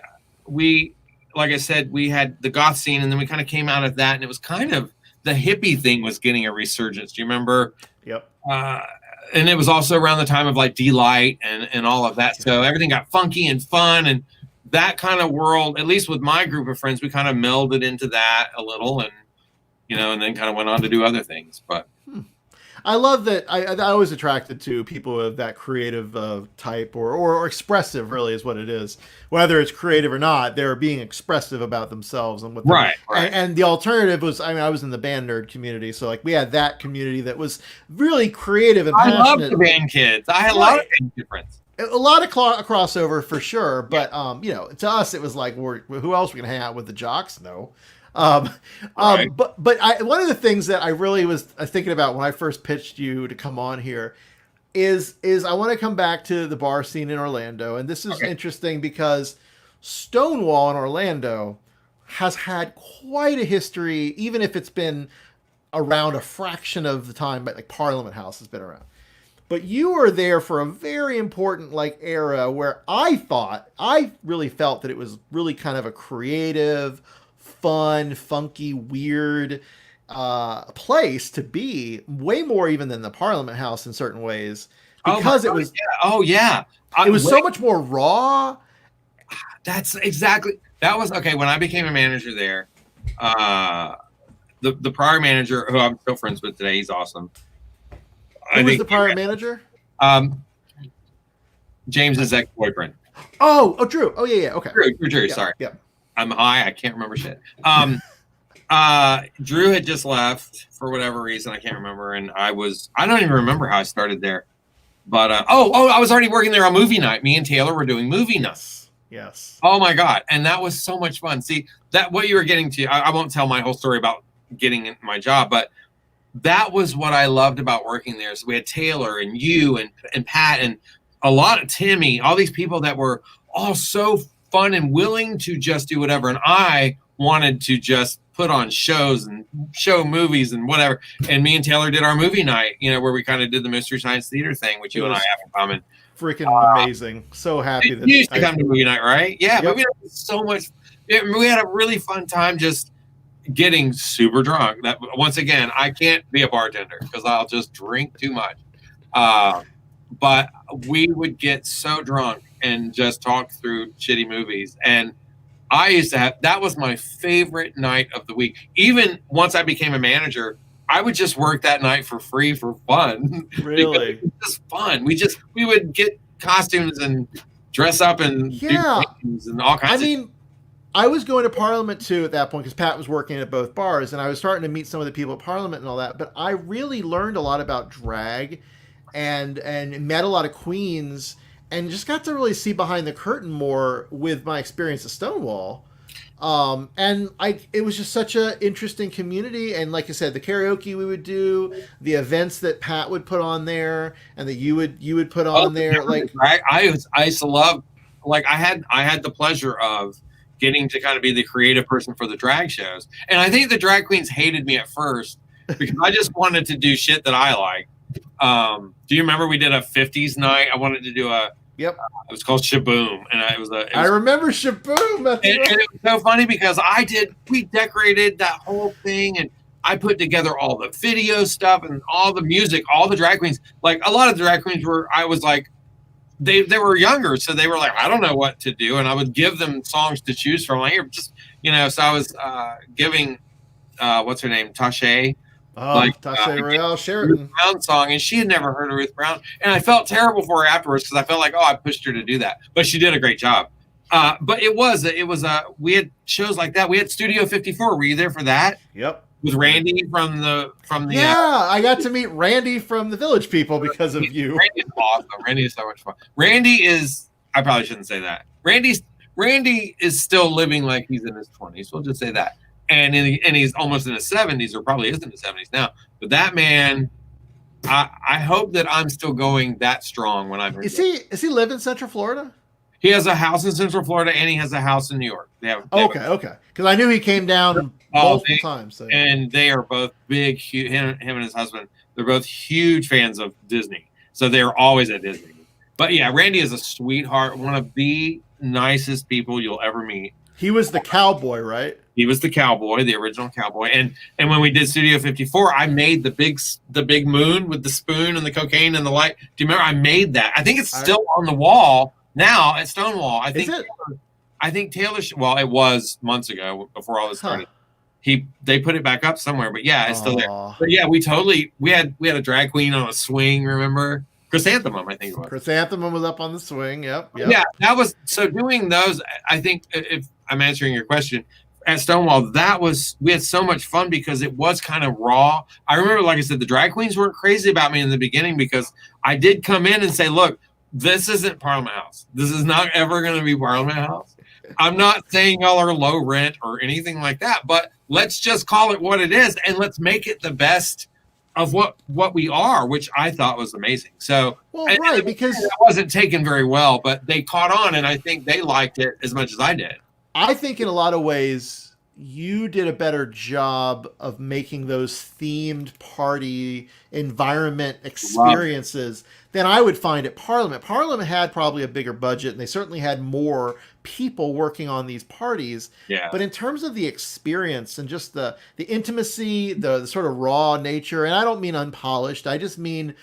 like I said, we had the goth scene, and then we kind of came out of that, and it was kind of the hippie thing was getting a resurgence. Do you remember? Yep. And it was also around the time of like D-Light and all of that. So everything got funky and fun, and that kind of world, at least with my group of friends, we kind of melded into that a little, and and then kind of went on to do other things. But I love that. I was attracted to people of that creative type or expressive, really, is what it is. Whether it's creative or not, they're being expressive about themselves and what. Right. And the alternative was, I was in the band nerd community, so like we had that community that was really creative and passionate. I love the band kids. I had a lot of band friends. A lot of crossover for sure, but to us it was like, who else we can hang out with? The jocks? No. Right. But one of the things that I really was thinking about when I first pitched you to come on here is I want to come back to the bar scene in Orlando, and this is interesting because Stonewall in Orlando has had quite a history, even if it's been around a fraction of the time, but like Parliament House has been around. But you were there for a very important era where I really felt that it was really kind of a creative, fun, funky, weird place to be, way more even than the Parliament House in certain ways, because it was it was so much more raw. That was okay. When I became a manager there, the prior manager, who I'm still friends with today, he's awesome. Who was the prior manager? James's ex-boyfriend. Oh, Drew. Oh yeah, okay. Drew. Yeah, sorry. Yeah. I'm high. I can't remember shit. Drew had just left for whatever reason. I can't remember. And I don't even remember how I started there. But, I was already working there on movie night. Me and Taylor were doing movie nights. Yes. Oh my God. And that was so much fun. See, that what you were getting to, I won't tell my whole story about getting my job, but that was what I loved about working there. So we had Taylor and you and Pat and a lot of Timmy, all these people that were all so fun and willing to just do whatever. And I wanted to just put on shows and show movies and whatever. And me and Taylor did our movie night, where we kind of did the Mystery Science Theater thing, which you and I have in common. Freaking amazing. So happy that you used to come to movie night, right? Yeah. Yep. Movie night was so much. We had a really fun time just getting super drunk. That once again, I can't be a bartender because I'll just drink too much. But we would get so drunk and just talk through shitty movies. And I used to that was my favorite night of the week. Even once I became a manager, I would just work that night for free for fun. Really? It was just fun. We would get costumes and dress up and do things and all kinds of. I was going to Parliament too at that point because Pat was working at both bars, and I was starting to meet some of the people at Parliament and all that. But I really learned a lot about drag, and met a lot of queens, and just got to really see behind the curtain more with my experience at Stonewall. It was just such an interesting community, and like I said, the karaoke we would do, the events that Pat would put on there, and that you would put on there. Like I used to love, like I had the pleasure of getting to kind of be the creative person for the drag shows. And I think the drag queens hated me at first because I just wanted to do shit that I like. Do you remember we did a 50s night? I wanted to do Yep. It was called Shaboom. And I remember Shaboom. And it was so funny because we decorated that whole thing, and I put together all the video stuff and all the music, all the drag queens. Like a lot of the drag queens I was like, they were younger, so they were like, I don't know what to do, and I would give them songs to choose from. Like, just so I was giving what's her name, Tasha, Tasha Royale Sheridan, Ruth Brown song, and she had never heard of Ruth Brown, and I felt terrible for her afterwards because I felt like, I pushed her to do that, but she did a great job. But it was we had shows like that. We had Studio 54. Were you there for that? Yep. with Randy from the Yeah, I got to meet Randy from the Village People because of you. Randy is awesome. Randy is so much fun. Randy is, I probably shouldn't say that. Randy is still living like he's in his 20s. We'll just say that. And he's almost in his 70s, or probably is in his 70s now. But that man, I hope that I'm still going that strong when I'm. Is he live in Central Florida? He has a house in Central Florida and he has a house in New York. Okay. Because I knew he came down multiple times. So. And they are both big, him and his husband, they're both huge fans of Disney. So they're always at Disney. But yeah, Randy is a sweetheart, one of the nicest people you'll ever meet. He was the cowboy, right? He was the cowboy, the original cowboy. And when we did Studio 54, I made the big moon with the spoon and the cocaine and the light. Do you remember? I made that. I think it's still on the wall now at Stonewall. I think Taylor. Well, it was months ago before all this started. They put it back up somewhere, but yeah, it's still there. But yeah, we had a drag queen on a swing. Remember? Chrysanthemum, I think it was. Chrysanthemum was up on the swing. Yep. Yeah, that was so. Doing those, I think, if I'm answering your question, at Stonewall, we had so much fun because it was kind of raw. I remember, like I said, the drag queens weren't crazy about me in the beginning because I did come in and say, look, this isn't Parliament House. This is not ever going to be Parliament House. I'm not saying y'all are low rent or anything like that, but let's just call it what it is and let's make it the best of what we are, which I thought was amazing. So, right, because it wasn't taken very well, but they caught on, and I think they liked it as much as I did. I think in a lot of ways, you did a better job of making those themed party environment experiences than I would find at Parliament. Parliament had probably a bigger budget, and they certainly had more people working on these parties. Yeah. But in terms of the experience and just the intimacy, the sort of raw nature, and I don't mean unpolished, I just mean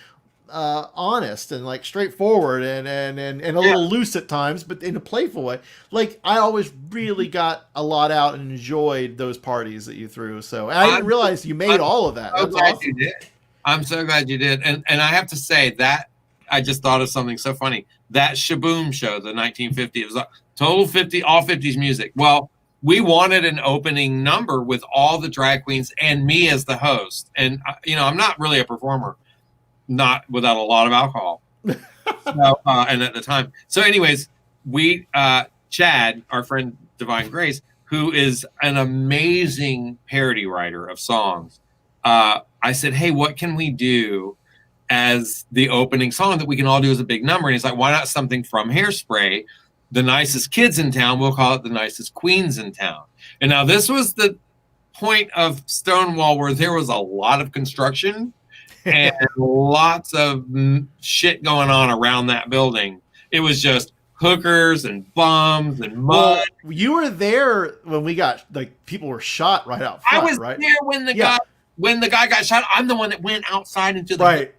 honest and like straightforward and a little loose at times, but in a playful way. Like I always really got a lot out and enjoyed those parties that you threw. So I didn't realize you made all of that. That's awesome. You did. I'm so glad you did. And I have to say that I just thought of something so funny. That Shaboom show, the 1950, it was a total 50, all 50s music. Well, we wanted an opening number with all the drag queens and me as the host. And, I'm not really a performer, not without a lot of alcohol. So, and at the time. So anyways, Chad, our friend Divine Grace, who is an amazing parody writer of songs, I said, hey, what can we do as the opening song that we can all do as a big number? And he's like, why not something from Hairspray? The nicest kids in town, we'll call it the nicest queens in town. And now this was the point of Stonewall where there was a lot of construction and lots of shit going on around that building. It was just hookers and bums and mud. Well, you were there when we got, like, people were shot right out front, I was right? there when the guy got shot. I'm the one that went outside into the right.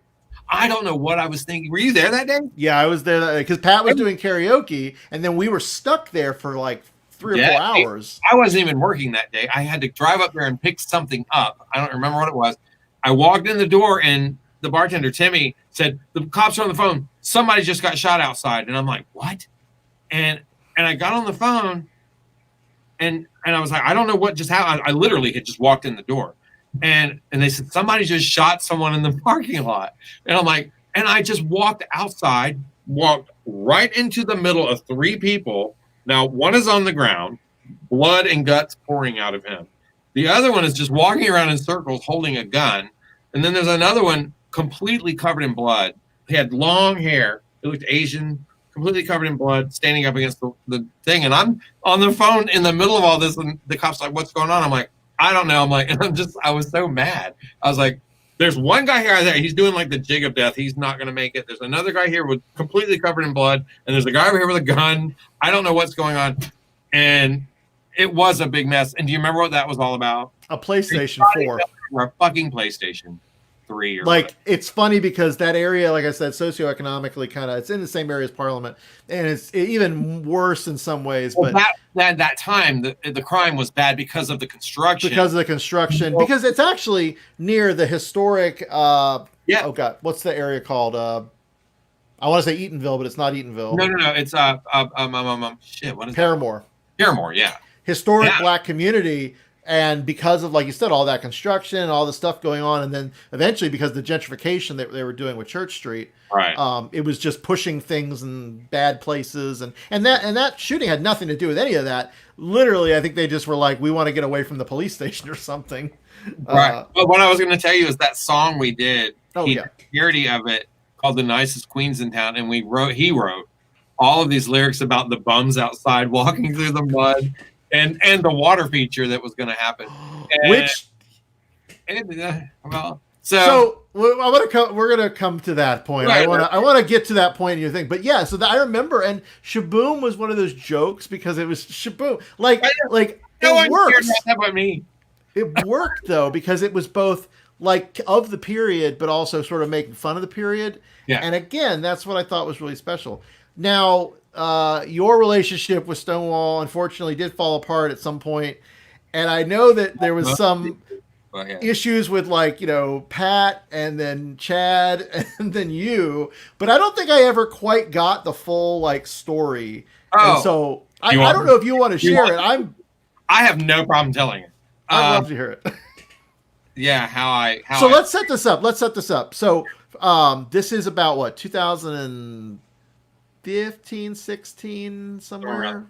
I don't know what I was thinking. Were you there that day? Yeah, I was there because Pat was doing karaoke, and then we were stuck there for like 3 or 4 hours. I wasn't even working that day. I had to drive up there and pick something up. I don't remember what it was. I walked in the door, and the bartender, Timmy, said, the cops are on the phone. Somebody just got shot outside. And I'm like, what? And I got on the phone, and I was like, I don't know what just happened. I literally had just walked in the door. And they said, somebody just shot someone in the parking lot. And I'm like, and I just walked outside, walked right into the middle of 3 people. Now, one is on the ground, blood and guts pouring out of him. The other one is just walking around in circles holding a gun. And then there's another one completely covered in blood. He had long hair. He looked Asian, completely covered in blood, standing up against the thing. And I'm on the phone in the middle of all this. And the cop's like, what's going on? I'm like, I don't know. I'm like, and I was so mad. I was like, there's one guy here. He's doing like the jig of death. He's not going to make it. There's another guy here with completely covered in blood. And there's a guy over here with a gun. I don't know what's going on. And it was a big mess. And do you remember what that was all about? A PlayStation 4. Or a fucking PlayStation 3. Or like, whatever. It's funny because that area, like I said, socioeconomically it's in the same area as Parliament. And it's even worse in some ways. Well, but that time, the crime was bad because of the construction. Because it's actually near the historic, oh God, what's the area called? I want to say Eatonville, but it's not Eatonville. No. It's, shit, what is Paramore. Paramore, yeah. Historic Black community. And because of, like you said, all that construction and all the stuff going on, and then eventually because of the gentrification that they were doing with Church Street, Right. it was just pushing things in bad places, and that shooting had nothing to do with any of that. Literally, I think they just were like, we want to get away from the police station or something. Right. But what I was going to tell you is that song we did, Oh, he yeah. did a parody of it called "The Nicest Queens in Town," and he wrote all of these lyrics about the bums outside walking through the mud, and the water feature that was going to happen. Well, so we're gonna come to that point. Right, I want to get to that point in your thing, but yeah. So I remember, and Shaboom was one of those jokes because it was Shaboom, like no one it works. cared about that but me. It worked though because it was both like of the period, but also sort of making fun of the period. Yeah. And again, that's what I thought was really special. Now, your relationship with Stonewall unfortunately did fall apart at some point, and I know that there was some issues with, like, you know, Pat and then Chad and then you, but I don't think I ever quite got the full like story. Oh, and so I don't know if you want to share it. I have no problem telling it. I'd love to hear it. Yeah, let's set this up. So this is about what, 2015, 16, somewhere.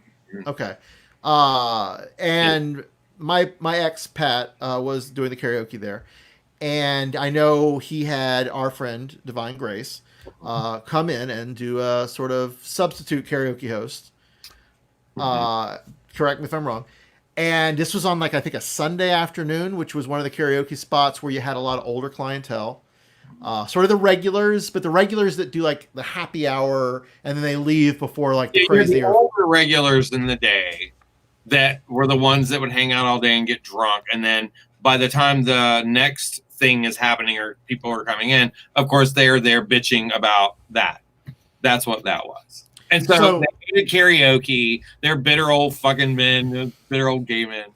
Okay. And my ex Pat was doing the karaoke there, and I know he had our friend Divine Grace come in and do a sort of substitute karaoke host. Correct me if I'm wrong. And this was on, like, I think a Sunday afternoon, which was one of the karaoke spots where you had a lot of older clientele. Sort of the regulars, but the regulars that do like the happy hour and then they leave before like the crazy. The older regulars in the day that were the ones that would hang out all day and get drunk. And then by the time the next thing is happening or people are coming in, of course, they're there bitching about that. That's what that was. And so they hated karaoke. They're bitter old fucking men, bitter old gay men.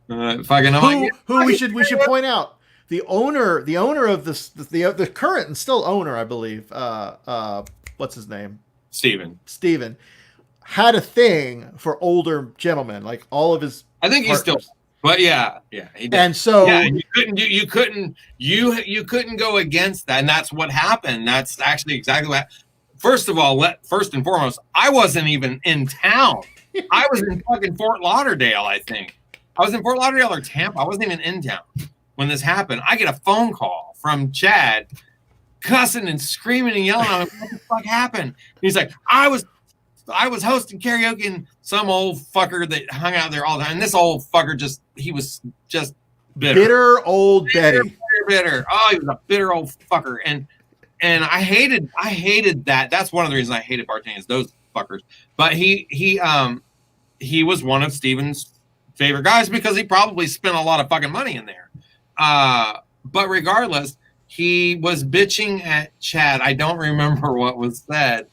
Who we should point out. The owner of the current and still owner, I believe. What's his name? Steven had a thing for older gentlemen, like all of his. I think he's still. But yeah, he did. And so you couldn't go against that, and that's what happened. That's actually exactly what. First of all, first and foremost, I wasn't even in town. I was in fucking Fort Lauderdale, I think. I was in Fort Lauderdale or Tampa. I wasn't even in town when this happened. I get a phone call from Chad cussing and screaming and yelling. I'm like, what the fuck happened? And he's like, I was hosting karaoke, and some old fucker that hung out there all the time. And this old fucker he was just bitter. Bitter old Betty. Bitter. Oh, he was a bitter old fucker. And I hated that. That's one of the reasons I hated bartending, is those fuckers. But he was one of Steven's favorite guys because he probably spent a lot of fucking money in there. But regardless, he was bitching at Chad. I don't remember what was said,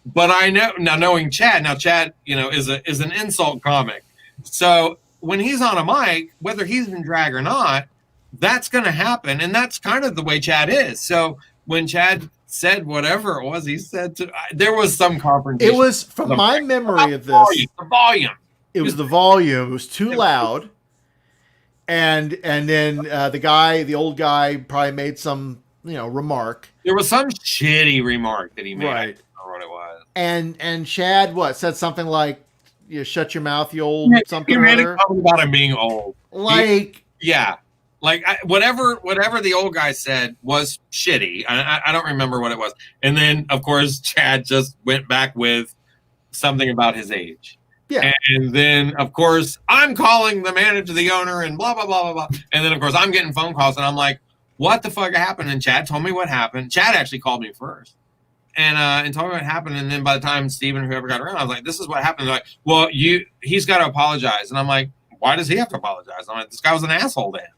but I know now, knowing Chad. Now Chad, is an insult comic. So when he's on a mic, whether he's in drag or not, that's going to happen, and that's kind of the way Chad is. So when Chad said whatever it was, he said there was some confrontation. It was, from my memory of this, the volume. It was the volume. It was too loud. And then the old guy probably made some, remark. There was some shitty remark that he made. Right. I don't know what it was. And Chad said something like, shut your mouth, you old something. He made a comment about him being old. Whatever the old guy said was shitty. I don't remember what it was. And then, of course, Chad just went back with something about his age. Yeah. And then, of course, I'm calling the manager, the owner, and blah, blah, blah, blah, blah. And then, of course, I'm getting phone calls, and I'm like, what the fuck happened? And Chad told me what happened. Chad actually called me first and told me what happened. And then by the time Steven, whoever got around, I was like, this is what happened. They're like, well, he's got to apologize. And I'm like, why does he have to apologize? I'm like, this guy was an asshole to him.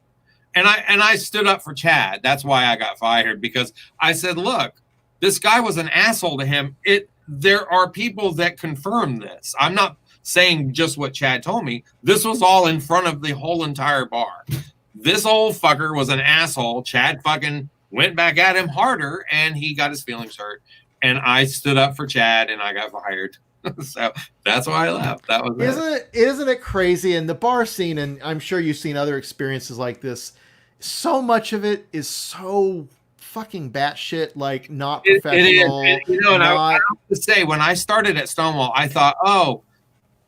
And I stood up for Chad. That's why I got fired, because I said, look, this guy was an asshole to him. There are people that confirm this. I'm not saying just what Chad told me. This was all in front of the whole entire bar. This old fucker was an asshole. Chad fucking went back at him harder, and he got his feelings hurt. And I stood up for Chad, and I got fired. So that's why I left. That was Isn't it crazy? And the bar scene, and I'm sure you've seen other experiences like this. So much of it is so fucking batshit, like not it is. professional. And I Not have to say, when I started at Stonewall, I thought, oh,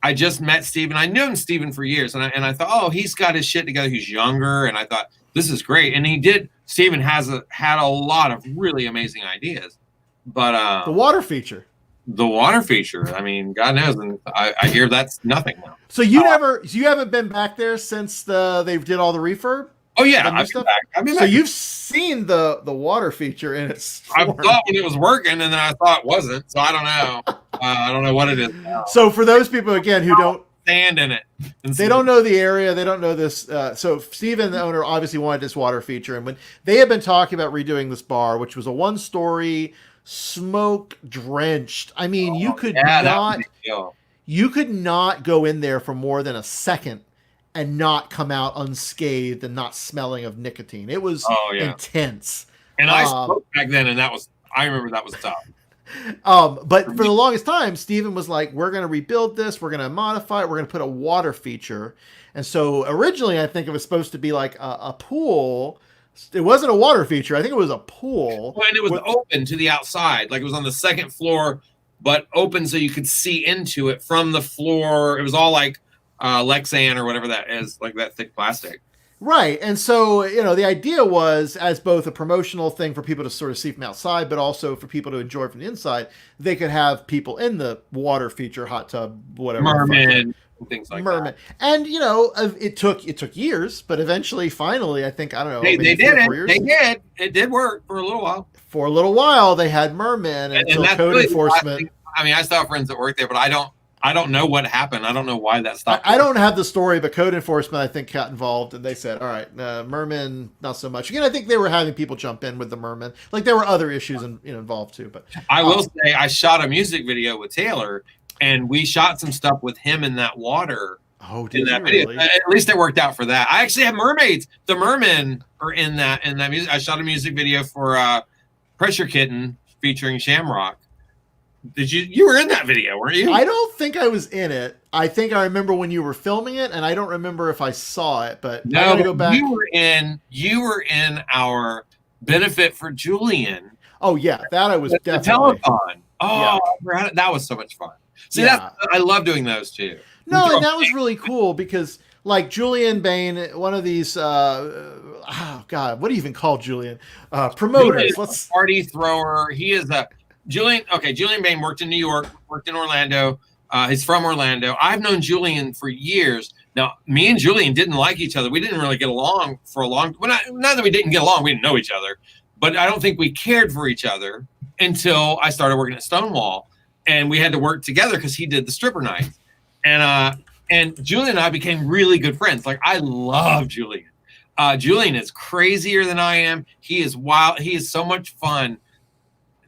I just met Steven. I known Steven for years, and I thought, oh, he's got his shit together. He's younger, and I thought this is great. And he did. Steven had a lot of really amazing ideas, but the water feature. the water feature. I mean, God knows, and I hear that's nothing now. So you haven't been back there since they did all the refurb. Oh yeah, I've been back. So you've seen the water feature in its form. I thought when it was working, and then I thought it wasn't. So I don't know. I don't know what it is now. So for those people again who don't stand in it, they don't know the area, they don't know this. So Steven, the owner, obviously wanted this water feature, and when they had been talking about redoing this bar, which was a 1-story, smoke drenched. I mean, you could not go in there for more than a second and not come out unscathed and not smelling of nicotine. It was intense. And I smoked back then, and I remember that was tough. But for the longest time, Steven was like, we're going to rebuild this. We're going to modify it. We're going to put a water feature. And so originally, I think it was supposed to be like a pool. It wasn't a water feature. I think it was a pool. Well, and it was open to the outside. Like it was on the second floor, but open so you could see into it from the floor. It was all like Lexan or whatever that is, like that thick plastic. Right. And so, the idea was as both a promotional thing for people to sort of see from outside, but also for people to enjoy from the inside, they could have people in the water feature, hot tub, whatever. Merman, things like that. And, it took years, but eventually, finally, I think, I don't know. They did it. They did. It did work for a little while. For a little while, they had mermen until code really enforcement. I mean, I still have friends that work there, but I don't know what happened. I don't know why that stopped. I don't have the story, but code enforcement, I think, got involved, and they said, all right, mermen, not so much. Again, I think they were having people jump in with the mermen. Like, there were other issues involved, too. But I will say, I shot a music video with Taylor, and we shot some stuff with him in that water. Oh, did that you video. really? At least it worked out for that. I actually have mermaids. The mermen are in that music. I shot a music video for Pressure Kitten featuring Shamrock. You were in that video, weren't you? I don't think I was in it. I think I remember when you were filming it, and I don't remember if I saw it, but no, I gotta go back. You were in our benefit for Julian. Oh yeah, that I was definitely. The telethon. Oh, yeah. That was so much fun. See, I love doing those too. No, and that was really cool because like Julian Bain, one of these God, what do you even call Julian? Promoters. Let's party thrower. He is a Julian Bain worked in New York, worked in Orlando. He's from Orlando. I've known Julian for years. Now, me and Julian didn't like each other. We didn't really get along for a long time. Well, not that we didn't get along. We didn't know each other. But I don't think we cared for each other until I started working at Stonewall. And we had to work together because he did the stripper nights. And Julian and I became really good friends. Like, I love Julian. Julian is crazier than I am. He is wild. He is so much fun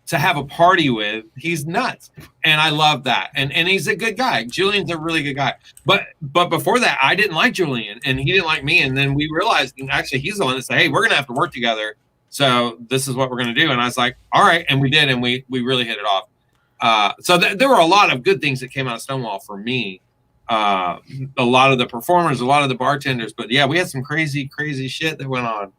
to have a party with. He's nuts. And I love that. And he's a good guy. Julian's a really good guy. But before that, I didn't like Julian and he didn't like me. And then we realized, and actually he's the one that said, hey, we're going to have to work together. So this is what we're going to do. And I was like, all right. And we did. And we really hit it off. So there were a lot of good things that came out of Stonewall for me. A lot of the performers, a lot of the bartenders. But yeah, we had some crazy, crazy shit that went on.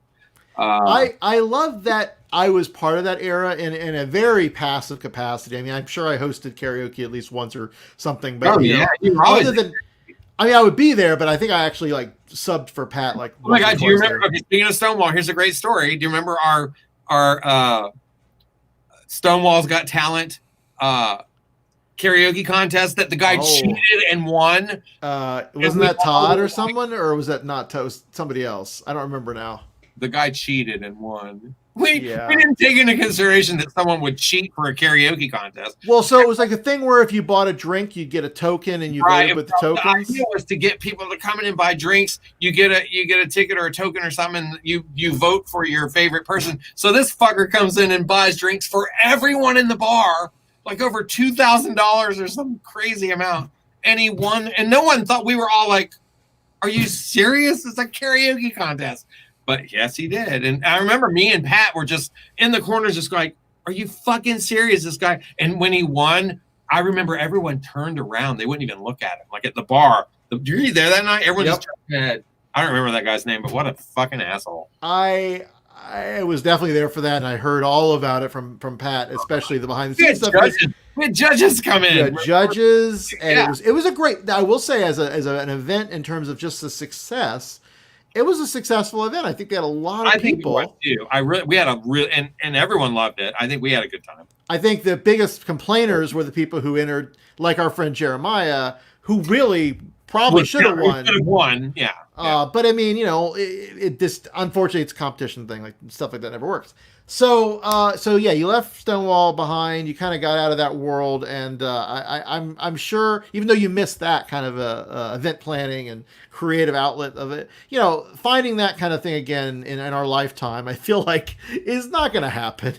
I love that I was part of that era in a very passive capacity. I mean, I'm sure I hosted karaoke at least once or something. But I would be there, but I think I actually like subbed for Pat. Like, oh my God, do you remember? Okay, speaking of Stonewall, here's a great story. Do you remember our Stonewall's Got Talent karaoke contest that the guy cheated and won? Wasn't that Todd or someone, or was that not Todd? Somebody else? I don't remember now. The guy cheated and won. We didn't take into consideration that someone would cheat for a karaoke contest. Well, so it was like a thing where if you bought a drink, you'd get a token, and you voted with the tokens. The idea was to get people to come in and buy drinks. You get a ticket or a token or something, and you vote for your favorite person. So this fucker comes in and buys drinks for everyone in the bar, like over $2,000 or some crazy amount, and he won. And no one thought, we were all like, "Are you serious? It's a karaoke contest." But yes, he did. And I remember me and Pat were just in the corners just going, are you fucking serious, this guy? And when he won, I remember everyone turned around. They wouldn't even look at him. Like at the bar. Were you there that night? Everyone just turned their head. I don't remember that guy's name, but what a fucking asshole. I was definitely there for that, and I heard all about it from Pat, especially the behind the scenes stuff. We had judges come in. Yeah, judges, and it was a great. I will say, as an event in terms of just the success, it was a successful event. I think they had a lot of people. I think it was too. We had a real, and everyone loved it. I think we had a good time. I think the biggest complainers were the people who entered, like our friend Jeremiah, who really probably should have won. Should have won, yeah. But I mean, it just unfortunately it's a competition thing, like stuff like that never works. So yeah, you left Stonewall behind. You kind of got out of that world, and I'm sure, even though you missed that kind of event planning and creative outlet of it, finding that kind of thing again in our lifetime, I feel like is not going to happen.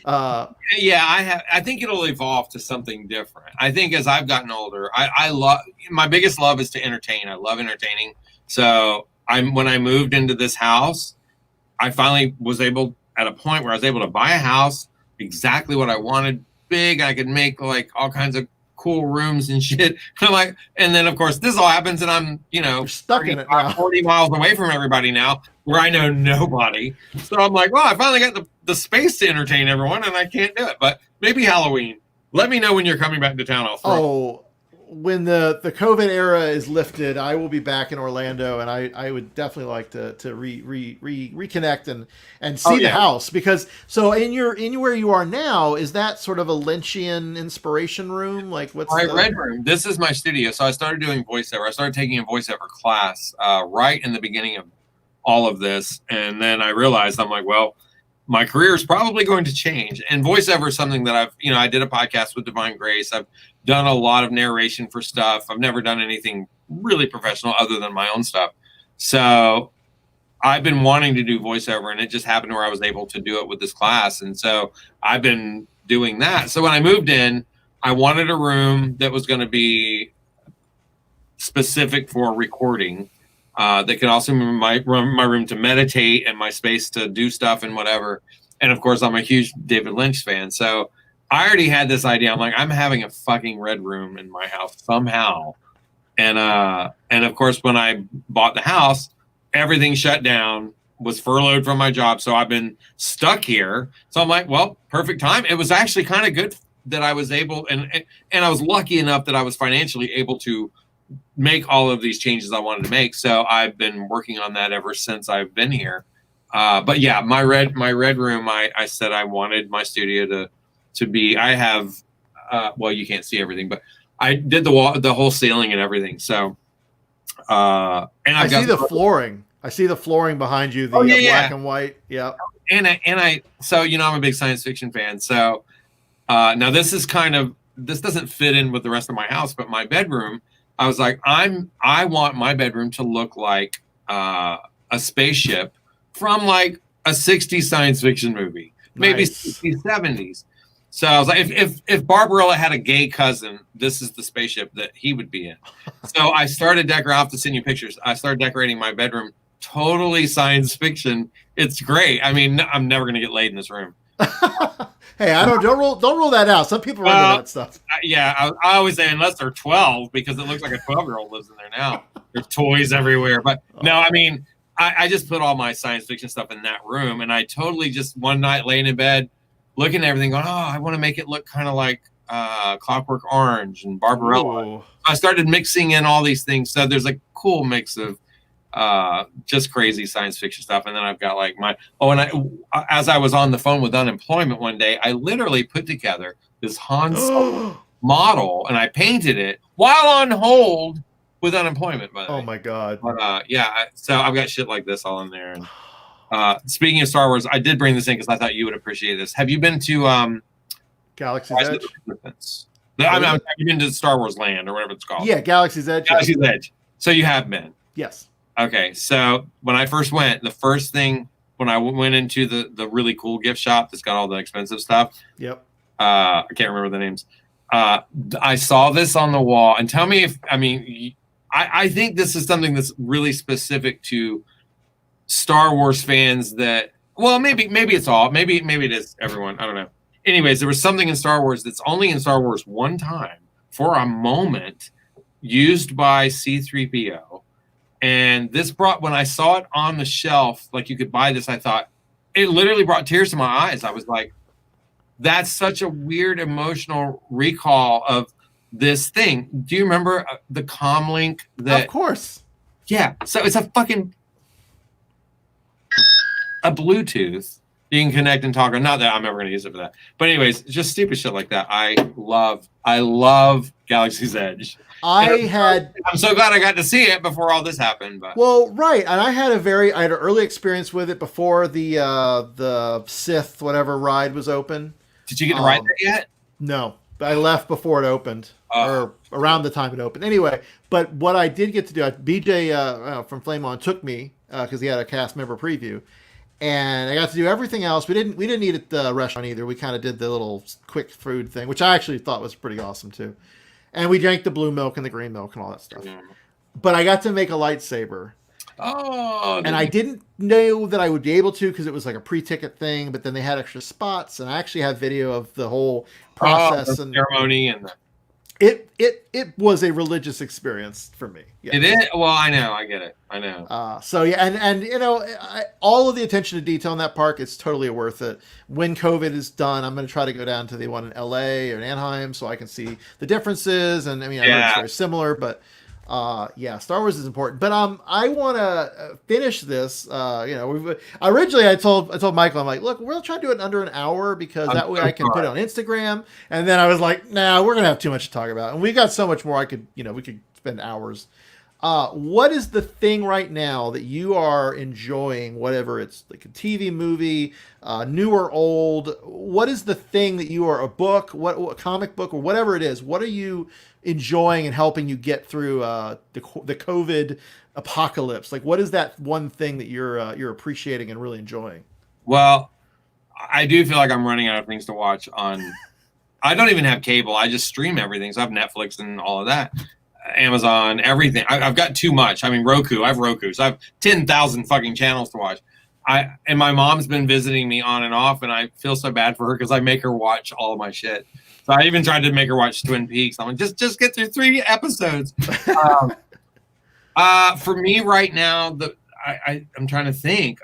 I think it'll evolve to something different. I think as I've gotten older, I love, my biggest love is to entertain. I love entertaining. So when I moved into this house, I finally was able, at a point where I was able to buy a house exactly what I wanted, big. I could make like all kinds of cool rooms and shit. I'm like, and then of course this all happens, and I'm you're stuck in it now. 40 miles away from everybody now, where I know nobody. So I'm like, well, I finally got the space to entertain everyone, and I can't do it. But maybe Halloween. Let me know when you're coming back to town. When the COVID era is lifted, I will be back in Orlando, and I would definitely like to reconnect and see the house, because in where you are now, is that sort of a Lynchian inspiration room? Like, what's my red room? This is my studio. So I started doing voiceover. I started taking a voiceover class right in the beginning of all of this, and then I realized, I'm like, well, my career is probably going to change, and voiceover is something that I did a podcast with Divine Grace. I've done a lot of narration for stuff. I've never done anything really professional other than my own stuff. So I've been wanting to do voiceover, and it just happened where I was able to do it with this class. And so I've been doing that. So when I moved in, I wanted a room that was going to be specific for recording. That could also be my room to meditate and my space to do stuff and whatever. And of course, I'm a huge David Lynch fan. So I already had this idea. I'm like, I'm having a fucking red room in my house somehow. And of course, when I bought the house, everything shut down, was furloughed from my job. So I've been stuck here. So I'm like, well, perfect time. It was actually kind of good that I was able, and I was lucky enough that I was financially able to make all of these changes I wanted to make. So I've been working on that ever since I've been here. But yeah, my red room, I said I wanted my studio to be, I have, well, you can't see everything, but I did the whole ceiling and everything. So, and I see the flooring. I see the flooring behind you, the black and white. Yeah. And so, I'm a big science fiction fan. So, now this doesn't fit in with the rest of my house, but my bedroom, I was like, I want my bedroom to look like a spaceship from like a 60s science fiction movie, maybe 60s, 70s. So I was like, if Barbarella had a gay cousin, this is the spaceship that he would be in. So I started decorating. I'll have to send you pictures. I started decorating my bedroom totally science fiction. It's great. I mean, I'm never going to get laid in this room. Hey, don't rule that out. Some people run into that stuff. Yeah, I always say unless they're 12, because it looks like a 12-year-old lives in there now. There's toys everywhere. But no, I mean, I just put all my science fiction stuff in that room, and I totally just one night laying in bed, looking at everything, going, oh, I want to make it look kind of like Clockwork Orange and Barbarella. I started mixing in all these things. So there's a cool mix of just crazy science fiction stuff. And then I've got like as I was on the phone with unemployment one day, I literally put together this Han Solo model, and I painted it while on hold with unemployment. By the way. Oh my God. But so I've got shit like this all in there. And speaking of Star Wars, I did bring this in because I thought you would appreciate this. Have you been to Galaxy's Edge? Have you been to Star Wars Land or whatever it's called? Yeah, Galaxy's Edge. Galaxy's Edge. So you have been? Yes. Okay, so when I first went, the first thing when I went into the really cool gift shop that's got all the expensive stuff. Yep. I can't remember the names. I saw this on the wall, and tell me I think this is something that's really specific to Star Wars fans. That, well, maybe it's all, maybe it is everyone. I don't know. anyways, there was something in Star Wars that's only in Star Wars one time for a moment, used by C-3PO. And this brought, when I saw it on the shelf, like you could buy this, I thought, it literally brought tears to my eyes. I was like, that's such a weird emotional recall of this thing. Do you remember the comlink? Of course. Yeah. So it's a Bluetooth. You can connect and talk. Or not that I'm ever going to use it for that. But anyways, just stupid shit like that. I love Galaxy's Edge. I'm so glad I got to see it before all this happened. But well, right, and I had an early experience with it before the Sith whatever ride was open. Did you get to ride that yet? No, I left before it opened, or around the time it opened. Anyway, but what I did get to do, BJ from Flame On took me because he had a cast member preview. And I got to do everything else. We didn't eat at the restaurant either. We kind of did the little quick food thing, which I actually thought was pretty awesome too. And we drank the blue milk and the green milk and all that stuff. But I got to make a lightsaber. Oh, and I didn't know that I would be able to because it was like a pre-ticket thing. But then they had extra spots, and I actually have video of the whole process and ceremony and. It was a religious experience for me. Yeah. It is. Well, I know. I get it. I know. So yeah, and you know, all of the attention to detail in that park is totally worth it. When COVID is done, I'm going to try to go down to the one in LA or in Anaheim so I can see the differences. And I mean, I know it's very similar, but yeah, Star Wars is important. But I want to finish this. You know, originally I told Michael, I'm like, look, we'll try to do it in under an hour because that way I can put it on Instagram. And then I was like, nah, we're gonna have too much to talk about, and we got so much more. We could spend hours. What is the thing right now that you are enjoying? Whatever it's like a TV movie, new or old. What is the thing that you are a book, what comic book or whatever it is? What are you enjoying and helping you get through the COVID apocalypse? Like, what is that one thing that you're appreciating and really enjoying? Well, I do feel like I'm running out of things to watch on. I don't even have cable. I just stream everything. So I have Netflix and all of that. Amazon, everything. I've got too much. I mean, Roku. I have Roku, so I have 10,000 fucking channels to watch. And my mom's been visiting me on and off, and I feel so bad for her because I make her watch all of my shit. So I even tried to make her watch Twin Peaks. I'm like, just get through 3 episodes. For me right now, I'm trying to think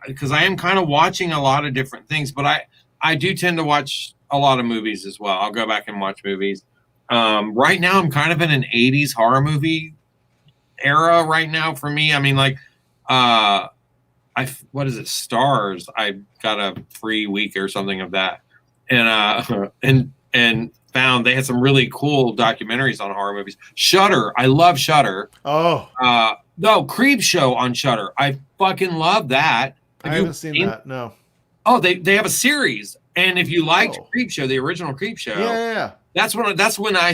because I am kind of watching a lot of different things, but I do tend to watch a lot of movies as well. I'll go back and watch movies. Right now I'm kind of in an 80s horror movie era right now for me. I mean, like, what is it? Stars. I got a free week or something of that. And found they had some really cool documentaries on horror movies. Shudder. I love Shudder. Oh. No, Creep Show on Shudder. I fucking love that. I haven't seen that. No. Oh, they have a series. And if you liked Creep Show, the original Creep Show. Yeah. That's when I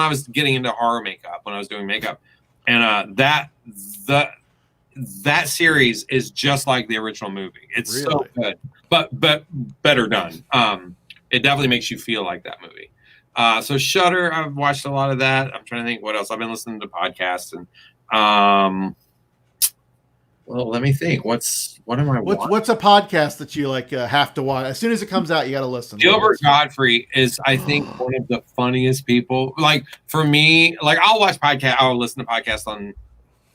was getting into horror makeup, when I was doing makeup, and that series is just like the original movie. It's really so good, but better done. It definitely makes you feel like that movie. So Shudder, I've watched a lot of that. I'm trying to think what else. I've been listening to podcasts and well, let me think. What am I watching? What's a podcast that you like have to watch? As soon as it comes out, you got to listen. Gilbert Gottfried is, I think, one of the funniest people. Like, for me, like, I'll watch podcasts. I'll listen to podcasts on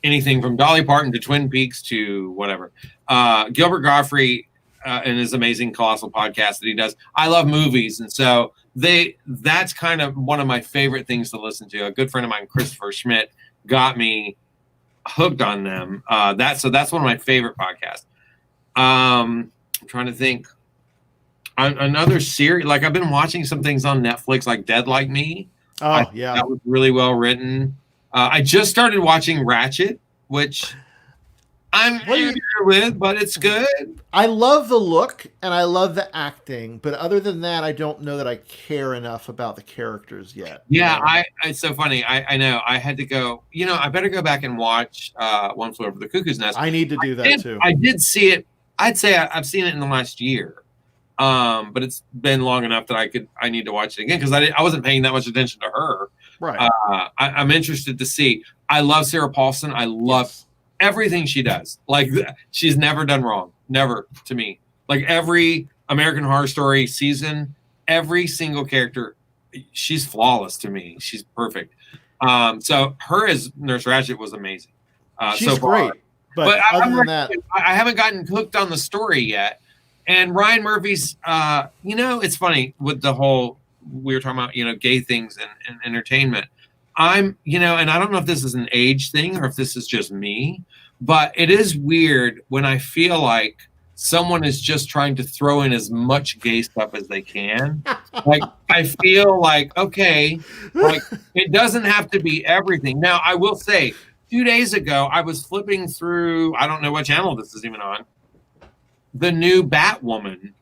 anything from Dolly Parton to Twin Peaks to whatever. Gilbert Gottfried and his amazing Colossal podcast that he does. I love movies, and so that's kind of one of my favorite things to listen to. A good friend of mine, Christopher Schmidt, got me hooked on them. That's one of my favorite podcasts. I'm trying to think. Another series, like, I've been watching some things on Netflix, like Dead Like Me. Oh, yeah, that was really well written. I just started watching Ratchet, which I'm familiar with, but it's good. I love the look and I love the acting, but other than that, I don't know that I care enough about the characters yet. Yeah, it's so funny. I know I had to go. I better go back and watch One Flew Over the Cuckoo's Nest. I need to do that too. I did see it. I'd say I've seen it in the last year, but it's been long enough that I need to watch it again because I wasn't paying that much attention to her. Right. I'm interested to see. I love Sarah Paulson. I love everything she does. Like, she's never done wrong. Never, to me. Like, every American Horror Story season, every single character, she's flawless to me. She's perfect. So her as Nurse Ratched was amazing. She's so far. great. But other than that, I haven't gotten hooked on the story yet. And Ryan Murphy's, it's funny with the whole, we were talking about, gay things and entertainment. And I don't know if this is an age thing or if this is just me, but it is weird when I feel like someone is just trying to throw in as much gay stuff as they can. Like, I feel like, okay, like it doesn't have to be everything. Now, I will say, 2 days ago, I was flipping through, I don't know what channel this is even on, the new Batwoman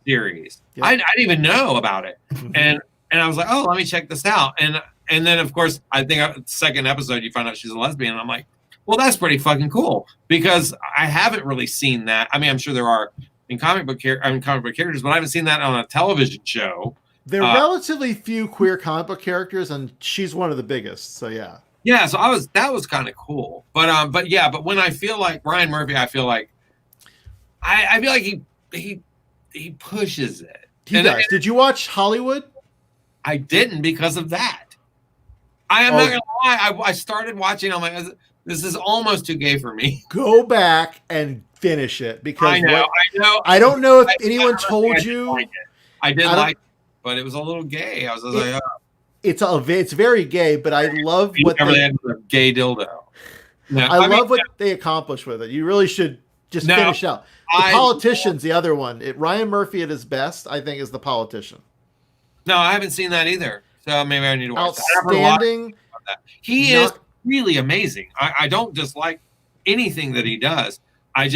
series. Yep. I didn't even know about it. And I was like, oh, let me check this out. And then, of course, I think second episode, you find out she's a lesbian. And I'm like, well, that's pretty fucking cool because I haven't really seen that. I mean, I'm sure there are in comic book characters, but I haven't seen that on a television show. There are relatively few queer comic book characters, and she's one of the biggest. So yeah. Yeah, so that was kind of cool. But when I feel like Ryan Murphy, I feel like he pushes it. He does. Did you watch Hollywood? I didn't because of that. I am not gonna lie. I started watching. I'm like, this is almost too gay for me. Go back and finish it because I know. I don't know if anyone told you. I did like it, but it was a little gay. I was like, it's very gay, but I love what they had a gay dildo. No, I love what they accomplished with it. You really should just finish out. The Politician's the other one. Ryan Murphy at his best, I think, is The Politician. No, I haven't seen that either. So maybe I need to watch Outstanding. that. He is really amazing. I don't dislike anything that he does. I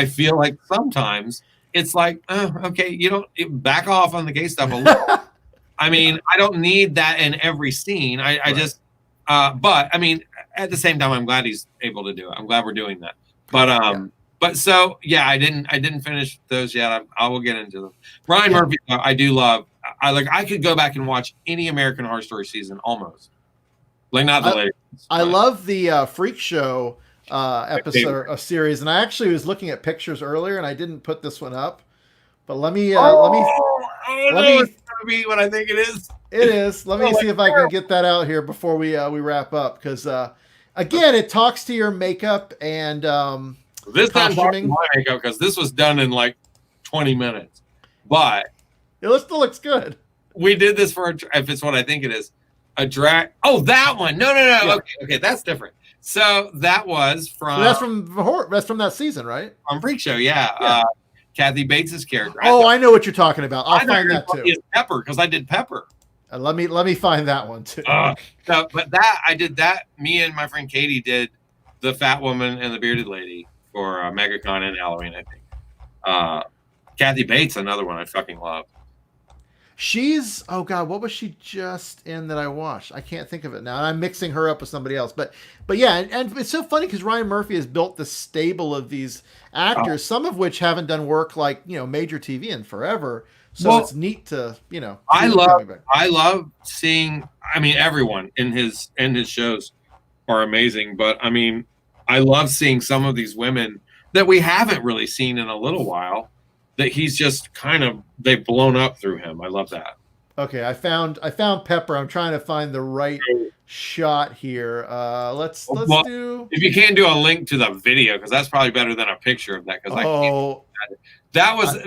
feel like sometimes it's like, okay, you don't back off on the gay stuff a little. I mean, I don't need that in every scene. But I mean, at the same time, I'm glad he's able to do it. I'm glad we're doing that. But so yeah, I didn't finish those yet. I will get into them. Ryan Murphy, I do love. I could go back and watch any American Horror Story season almost. Like not the latest. I love the Freak Show episode series, and I actually was looking at pictures earlier, and I didn't put this one up. But let me it's gonna be what I think it is. It is. Let me see if I can get that out here before we wrap up, because again, it talks to your makeup and this time my makeup because this was done in like 20 minutes, but it still looks good. We did this for if it's what I think it is, a drag. Oh, that one. No. Yeah. Okay, that's different. So that was from. So that's from that season, right? On Freak Show, yeah. Kathy Bates's character. I know what you're talking about. I'll find that too. It's Pepper because I did Pepper. Let me find that one too. But I did that. Me and my friend Katie did the Fat Woman and the Bearded Lady for MegaCon and Halloween, I think. Kathy Bates, another one I fucking love. She's what was she just in that I watched? I can't think of it now. And I'm mixing her up with somebody else. But yeah, and it's so funny because Ryan Murphy has built the stable of these actors, some of which haven't done work like major TV in forever. So it's neat to I love seeing. I mean, everyone in his shows are amazing, but I mean, I love seeing some of these women that we haven't really seen in a little while. That he's just they've blown up through him. I love that. Okay, I found Pepper. I'm trying to find the right shot here. Let's do. If you can't do a link to the video, because that's probably better than a picture of that. Because that was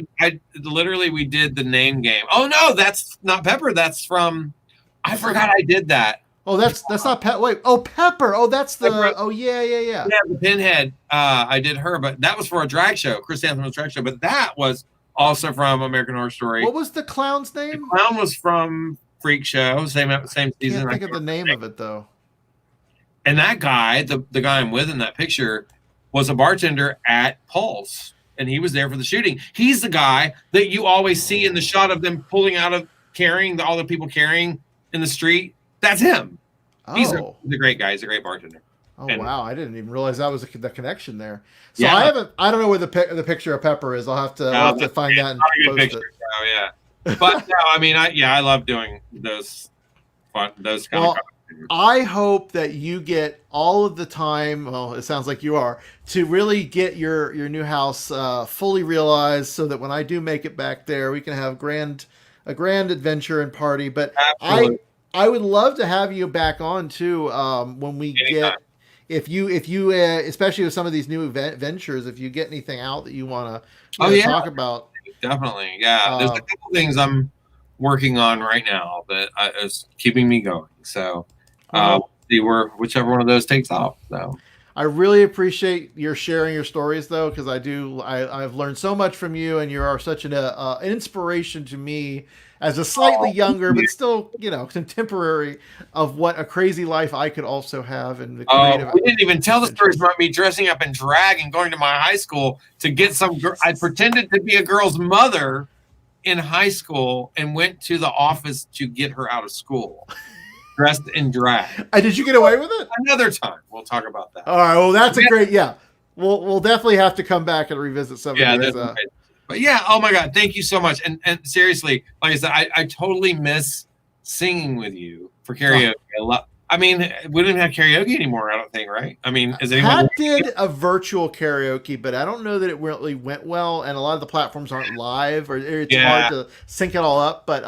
literally we did the name game. Oh no, that's not Pepper. That's from. I forgot I did that. Oh, that's not Pepper. Wait, Pepper. Oh, that's the. Pepper. Oh yeah. Yeah, the Pinhead. I did her, but that was for a drag show, Chris Anthony's drag show. But that was also from American Horror Story. What was the clown's name? The clown was from Freak Show, same season. Can't think of the name of it though. And that guy, the guy I'm with in that picture, was a bartender at Pulse, and he was there for the shooting. He's the guy that you always see in the shot of them pulling out of all the people carrying in the street. That's him. He's a great guy. He's a great bartender. Oh, wow. I didn't even realize that was the connection there. So yeah. I don't know where the picture of Pepper is. I'll have to find that and post it. Oh, yeah. But no, I mean, I love doing those kind of. I hope that you get all of the time. Well, it sounds like you are, to really get your new house fully realized, so that when I do make it back there, we can have a grand adventure and party. But Absolutely. I would love to have you back on too, when we Anytime. get, if you especially with some of these new ventures, if you get anything out that you want to Oh yeah, talk about. definitely. Yeah, there's a Uh, couple things I'm working on right now that is keeping me going. So, well, see where whichever one of those takes off. So, I really appreciate your sharing your stories, though, because I've learned so much from you, and you are such an inspiration to me as a slightly younger but still contemporary of what a crazy life I could also have, and the creative. we didn't even tell the stories adventures. about me dressing up in drag and going to my high school to get some. I pretended to be a girl's mother in high school and went to the office to get her out of school dressed in drag. Did you get away with it? Another time, we'll talk about that. All right. Well, that's a great. Yeah. We'll definitely have to come back and revisit some Yeah, of these. definitely. But yeah, oh my God, thank you so much. And seriously, like I said, I totally miss singing with you for karaoke. I mean, we don't have karaoke anymore, I don't think, right? I mean, is anyone? Pat did a virtual karaoke, but I don't know that it really went well, and a lot of the platforms aren't live, or it's hard to sync it all up. But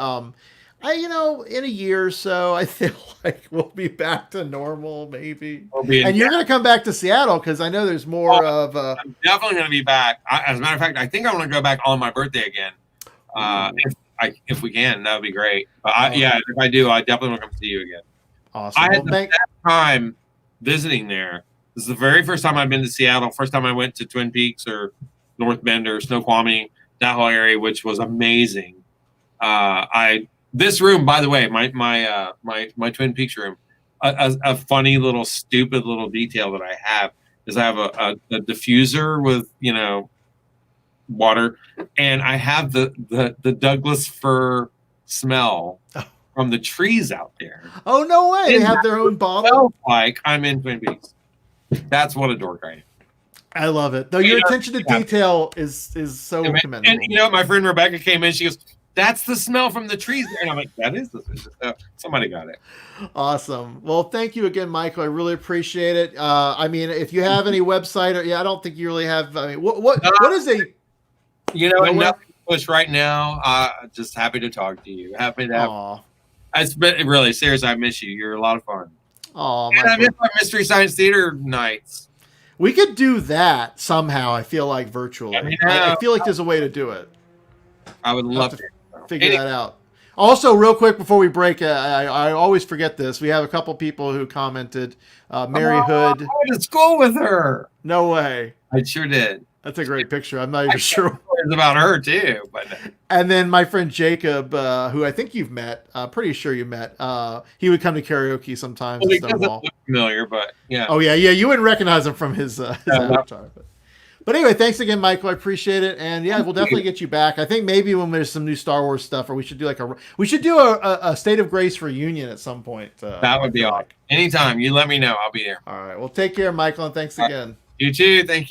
in a year or so, I feel like we'll be back to normal, maybe. And you're going to come back to Seattle, because I know there's more of. I'm definitely going to be back. As a matter of fact, I think I want to go back on my birthday again. If we can, that would be great. But if I do, I definitely want to come see you again. Awesome. I had the best time visiting there. This is the very first time I've been to Seattle. First time I went to Twin Peaks or North Bend or Snoqualmie, that whole area, which was amazing. This room, by the way, my Twin Peaks room, a funny little stupid little detail that I have is I have a diffuser with water, and I have the Douglas fir smell from the trees out there. Oh, no way! They have their own bottle. Like I'm in Twin Peaks. That's what a dork I am. I love it. Though your attention to detail is so commendable. And my friend Rebecca came in. She goes, "That's the smell from the trees." And I'm like, "That is the smell." Somebody got it. Awesome. Well, thank you again, Michael. I really appreciate it. I mean, if you have any website, or I don't think you really have. I mean, what is a nothing push right now. Just happy to talk to you. Happy to have. It's been really serious. I miss you. You're a lot of fun. Oh, and I miss my Mystery Science Theater nights. We could do that somehow. I feel like virtually. I feel like there's a way to do it. I would love to figure that out. Also, real quick before we break, I always forget this. We have a couple people who commented. Mary Hood. I went to school with her. No way. I sure did. That's a great picture. I'm not even sure. It's about her too. But and then my friend Jacob, who I think you've met, pretty sure you met. He would come to karaoke sometimes. Well, he doesn't look familiar, but yeah. Oh yeah. You wouldn't recognize him from his avatar. But anyway, thanks again, Michael. I appreciate it, and we'll definitely get you back. I think maybe when there's some new Star Wars stuff, or we should do a State of Grace reunion at some point. That would be awesome. Anytime you let me know, I'll be there. All right. Well, take care, Michael, and thanks again. You too. Thank you.